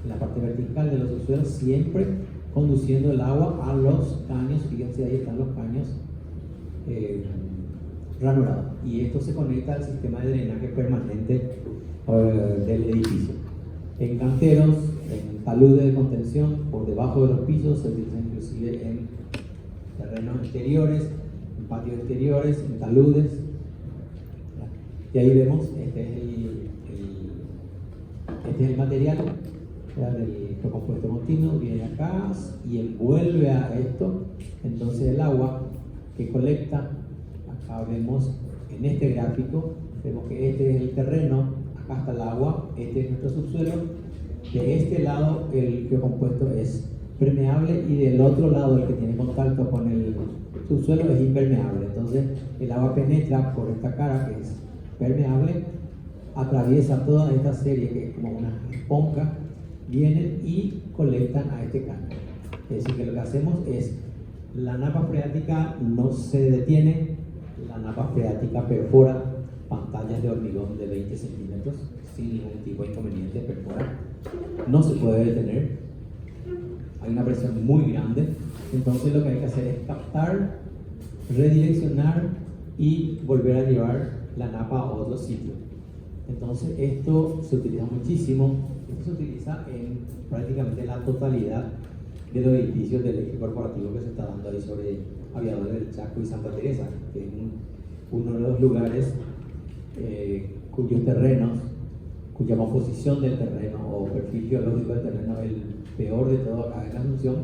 [SPEAKER 1] en la parte vertical de los subsuelos, siempre conduciendo el agua a los caños. Fíjense, ahí están los caños ranurados, y esto se conecta al sistema de drenaje permanente del edificio. En canteros, en taludes de contención por debajo de los pisos, se utiliza inclusive en terrenos exteriores, en patios exteriores, en taludes. Y ahí vemos, este es el material del compuesto continuo, viene acá y envuelve a esto. Entonces el agua que colecta, acá vemos en este gráfico, vemos que este es el terreno, acá está el agua, este es nuestro subsuelo. De este lado el biocompuesto es permeable y del otro lado, el que tiene contacto con el subsuelo, es impermeable. Entonces el agua penetra por esta cara, que es permeable, atraviesa toda esta serie, que es como una esponja, vienen y colectan a este caño. Es decir, que lo que hacemos es, la napa freática no se detiene, la napa freática perfora pantallas de hormigón de 20 centímetros sin ningún tipo de inconveniente, perfora, no se puede detener, hay una presión muy grande. Entonces lo que hay que hacer es captar, redireccionar y volver a llevar la napa a otro sitio. Entonces esto se utiliza muchísimo, esto se utiliza en prácticamente la totalidad de los edificios del eje corporativo que se está dando ahí sobre Aviadores del Chaco y Santa Teresa, que es uno de los lugares cuyos terrenos, cuya composición del terreno o perfil geológico del terreno es el peor de todo acá en la Asunción,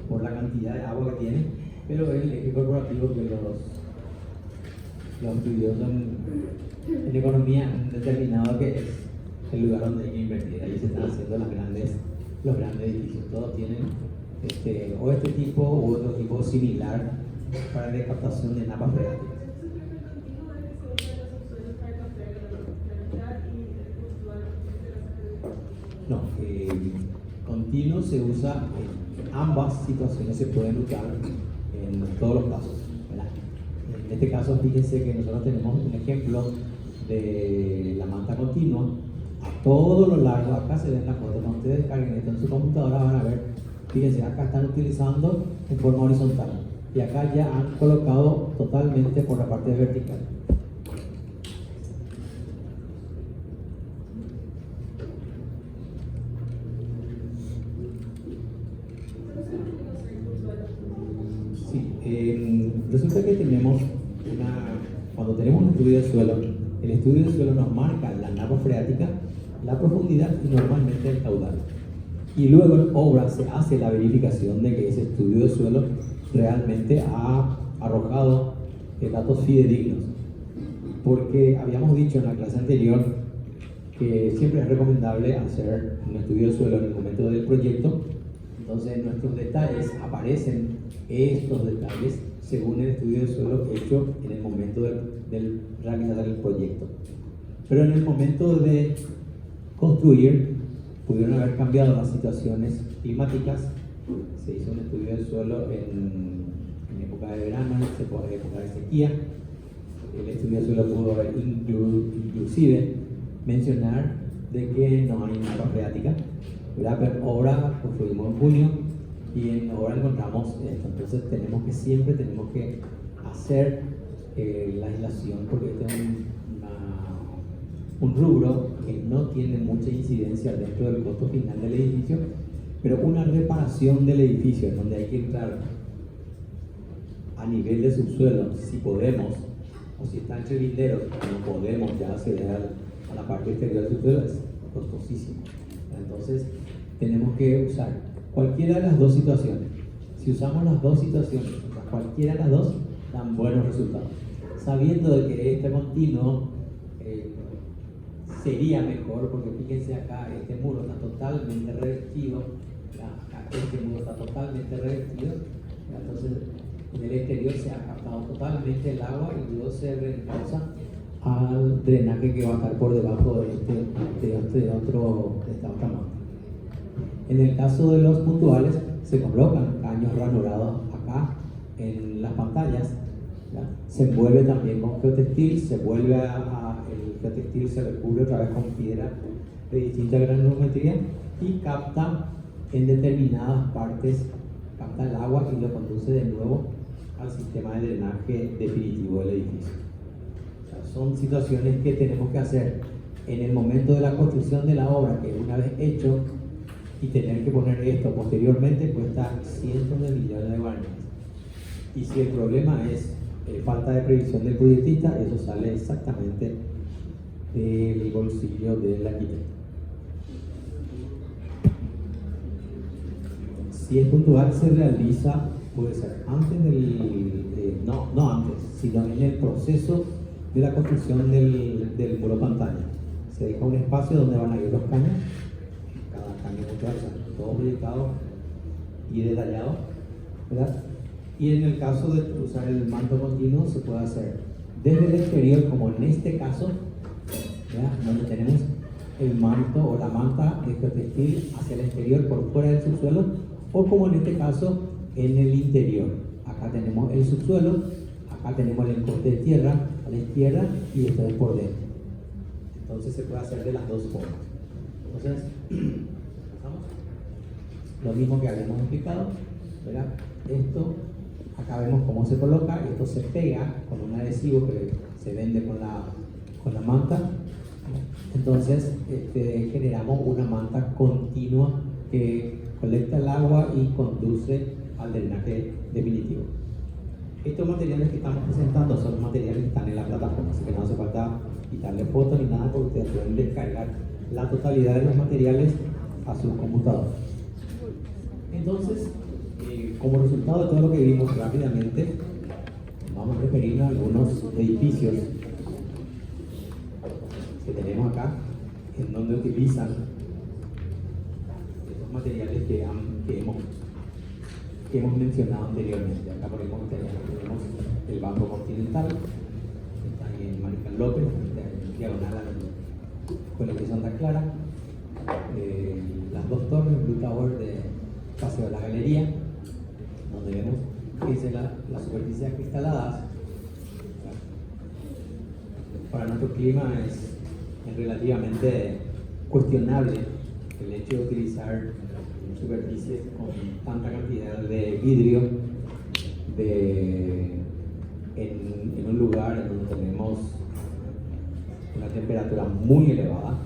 [SPEAKER 1] por la cantidad de agua que tiene, pero es el eje corporativo que los estudiosos en economía han determinado que es el lugar donde hay que invertir. Ahí se están haciendo los grandes edificios. Todos tienen o este tipo u otro tipo similar para la captación de napas freáticas. No, continuo se usa en ambas situaciones, se pueden usar en todos los casos, ¿verdad? En este caso, fíjense que nosotros tenemos un ejemplo de la manta continua a todo lo largo. Acá se ven las fotos, cuando ustedes descarguen esto en su computadora van a ver, fíjense, acá están utilizando en forma horizontal y acá ya han colocado totalmente por la parte vertical. Resulta que cuando tenemos un estudio de suelo, el estudio de suelo nos marca la napa freática, la profundidad y normalmente el caudal. Y luego en obra se hace la verificación de que ese estudio de suelo realmente ha arrojado datos fidedignos. Porque habíamos dicho en la clase anterior que siempre es recomendable hacer un estudio de suelo en el momento del proyecto. Entonces nuestros detalles aparecen, estos detalles, según el estudio de suelo hecho en el momento del realizar el proyecto. Pero en el momento de construir, pudieron haber cambiado las situaciones climáticas. Se hizo un estudio del suelo en época de verano, en época de sequía. El estudio del suelo pudo haber inclusive mencionar de que no hay napa freática, ¿verdad? Pero ahora construimos en junio y en obra encontramos esto. Entonces siempre tenemos que hacer la aislación, porque este es un rubro que no tiene mucha incidencia dentro del costo final del edificio, pero una reparación del edificio en donde hay que entrar a nivel de subsuelo, si podemos, o si está entre linderos, no podemos ya acceder a la parte exterior del subsuelo, es costosísimo. Entonces tenemos que usar cualquiera de las dos situaciones. Si usamos las dos situaciones, cualquiera de las dos, dan buenos resultados. Sabiendo de que este continuo sería mejor, porque fíjense acá, este muro está totalmente revestido, acá este muro está totalmente revestido, entonces en el exterior se ha captado totalmente el agua y luego se reemplaza al drenaje que va a estar por debajo de esta otra manta. En el caso de los puntuales, se colocan caños ranurados acá en las pantallas, ¿ya? Se envuelve también con geotextil, el geotextil se recubre otra vez con piedra de distinta granulometría y capta en determinadas partes, capta el agua y lo conduce de nuevo al sistema de drenaje definitivo del edificio. O sea, son situaciones que tenemos que hacer en el momento de la construcción de la obra, que una vez hecho, y tener que poner esto posteriormente cuesta cientos de millones de guaraníes. Y si el problema es falta de previsión del proyectista, eso sale exactamente del bolsillo del arquitecto. Si es puntual, se realiza, puede ser antes no antes, sino en el proceso de la construcción del muro pantalla. Se deja un espacio donde van a ir los caños, cada caño todo proyectado y detallado, ¿verdad? Y en el caso de usar el manto continuo, se puede hacer desde el exterior, como en este caso, ¿verdad? Donde tenemos el manto o la manta de geotextil hacia el exterior por fuera del subsuelo, o como en este caso en el interior. Acá tenemos el subsuelo, acá tenemos el encoste de tierra a la izquierda y esto es por dentro. Entonces se puede hacer de las dos formas. Entonces, ¿pasamos? Lo mismo que habíamos explicado, ¿verdad? Esto, acá vemos cómo se coloca, esto se pega con un adhesivo que se vende con la manta. Entonces generamos una manta continua que colecta el agua y conduce al drenaje definitivo. Estos materiales que estamos presentando son los materiales que están en la plataforma, así que no hace falta quitarle fotos ni nada, porque ustedes pueden descargar la totalidad de los materiales a sus computadores. Entonces, como resultado de todo lo que vimos rápidamente, vamos a referirnos a algunos edificios que tenemos acá, en donde utilizan estos materiales que hemos mencionado anteriormente. Acá por ejemplo tenemos el Banco Continental, que está ahí en Maricán López, en diagonal al Colegio Santa Clara, las dos torres, Blue Tower de Paseo de la Galería, donde vemos que es la superficie acristaladas. Para nuestro clima es relativamente cuestionable el hecho de utilizar superficies con tanta cantidad de vidrio en un lugar en donde tenemos una temperatura muy elevada,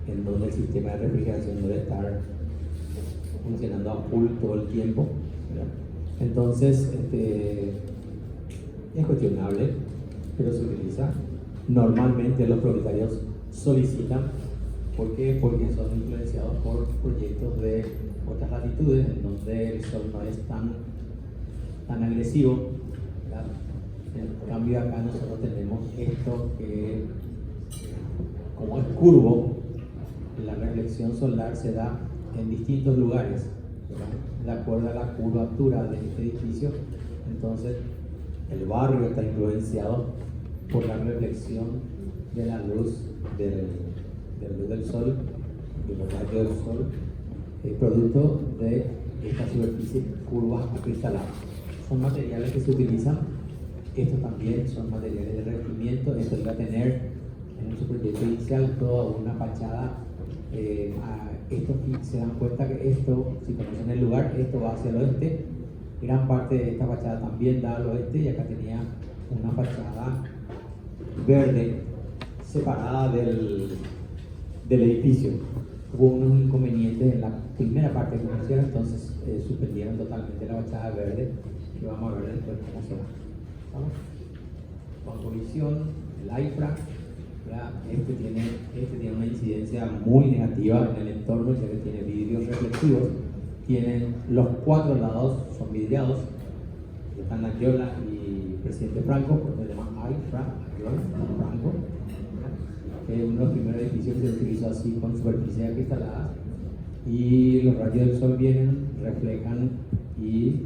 [SPEAKER 1] en donde el sistema de refrigeración debe estar funcionando a full todo el tiempo, ¿verdad? Entonces es cuestionable, pero se utiliza. Normalmente los propietarios solicitan. ¿Por qué? Porque son influenciados por proyectos de otras latitudes en donde el sol no es tan agresivo, ¿verdad? En cambio acá nosotros tenemos esto que, como es curvo, la reflexión solar se da en distintos lugares, ¿verdad? De acuerdo a la curvatura de este edificio. Entonces el barrio está influenciado por la reflexión de la luz del sol, de los rayos del sol, producto de estas superficies curvas acristaladas. Son materiales que se utilizan. Estos también son materiales de revestimiento. Esto iba a tener en su proyecto inicial toda una fachada. Esto, se dan cuenta que esto, si conocen el lugar, esto va hacia el oeste. Gran parte de esta fachada también da al oeste, y acá tenía una fachada verde separada del edificio. Hubo unos inconvenientes en la primera parte que hicieron, entonces suspendieron totalmente la fachada verde, que vamos a ver después cómo se va. ¿Vamos? Con colisión, el AIFRA, este tiene una incidencia muy negativa en el entorno, ya que tiene vidrios reflexivos. Tienen los cuatro lados, son vidriados. Están Ayola y Presidente Franco, porque se llama AIFRA, Ayola, Franco. Es uno de los primeros edificios que se utilizó así, con superficie acristalada, y los rayos del sol vienen, reflejan, y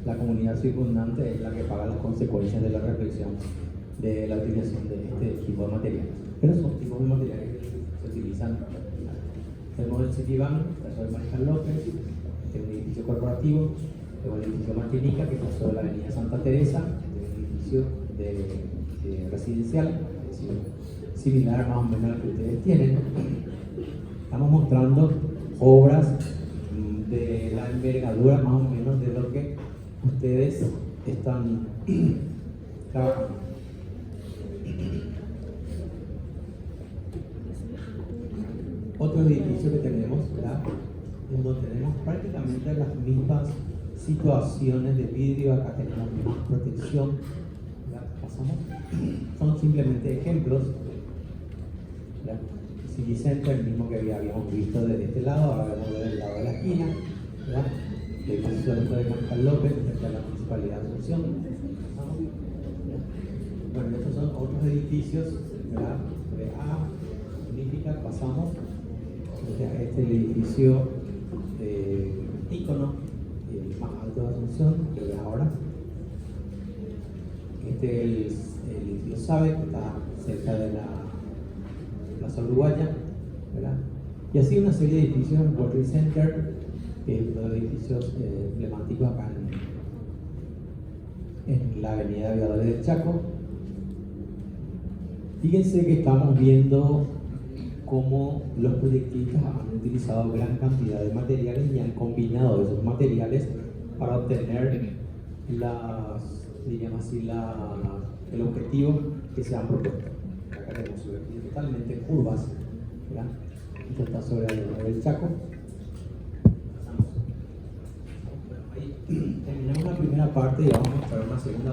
[SPEAKER 1] la comunidad circundante es la que paga las consecuencias de la reflexión de la utilización de este tipo de materiales. Pero son tipos de materiales que se utilizan. Tenemos el Citibank, el caso de Maricán López, este es un edificio corporativo, el edificio Martinica, que pasó de la avenida Santa Teresa, el edificio de residencial, es decir, similar más o menos al que ustedes tienen. Estamos mostrando obras de la envergadura más o menos de lo que ustedes están trabajando. Otro edificio que tenemos, ¿verdad?, en donde tenemos prácticamente las mismas situaciones de vidrio. Acá tenemos más protección, ¿verdad? Pasamos. Son simplemente ejemplos, ¿verdad? City Center, el mismo que habíamos visto desde este lado, ahora vemos desde el lado de la esquina, ¿verdad? El edificio de Marcal López, frente a la Municipalidad de Asunción. Bueno, estos son otros edificios, ¿verdad? De A, Olímpica, pasamos. Este es el edificio ícono, el más alto de Asunción, que ven ahora. Este es el edificio SABE, que está cerca de la Plaza Uruguaya, ¿verdad? Y así una serie de edificios en World Trade Center, que es uno de los edificios emblemáticos acá en la avenida Aviadores del Chaco. Fíjense que estamos viendo cómo los proyectistas han utilizado gran cantidad de materiales y han combinado esos materiales para obtener diríamos así, el objetivo que se han propuesto. Acá tenemos totalmente curvas, ¿verdad? Esto está sobre el Chaco. Pasamos. Bueno, ahí terminamos la primera parte y vamos a mostrar una segunda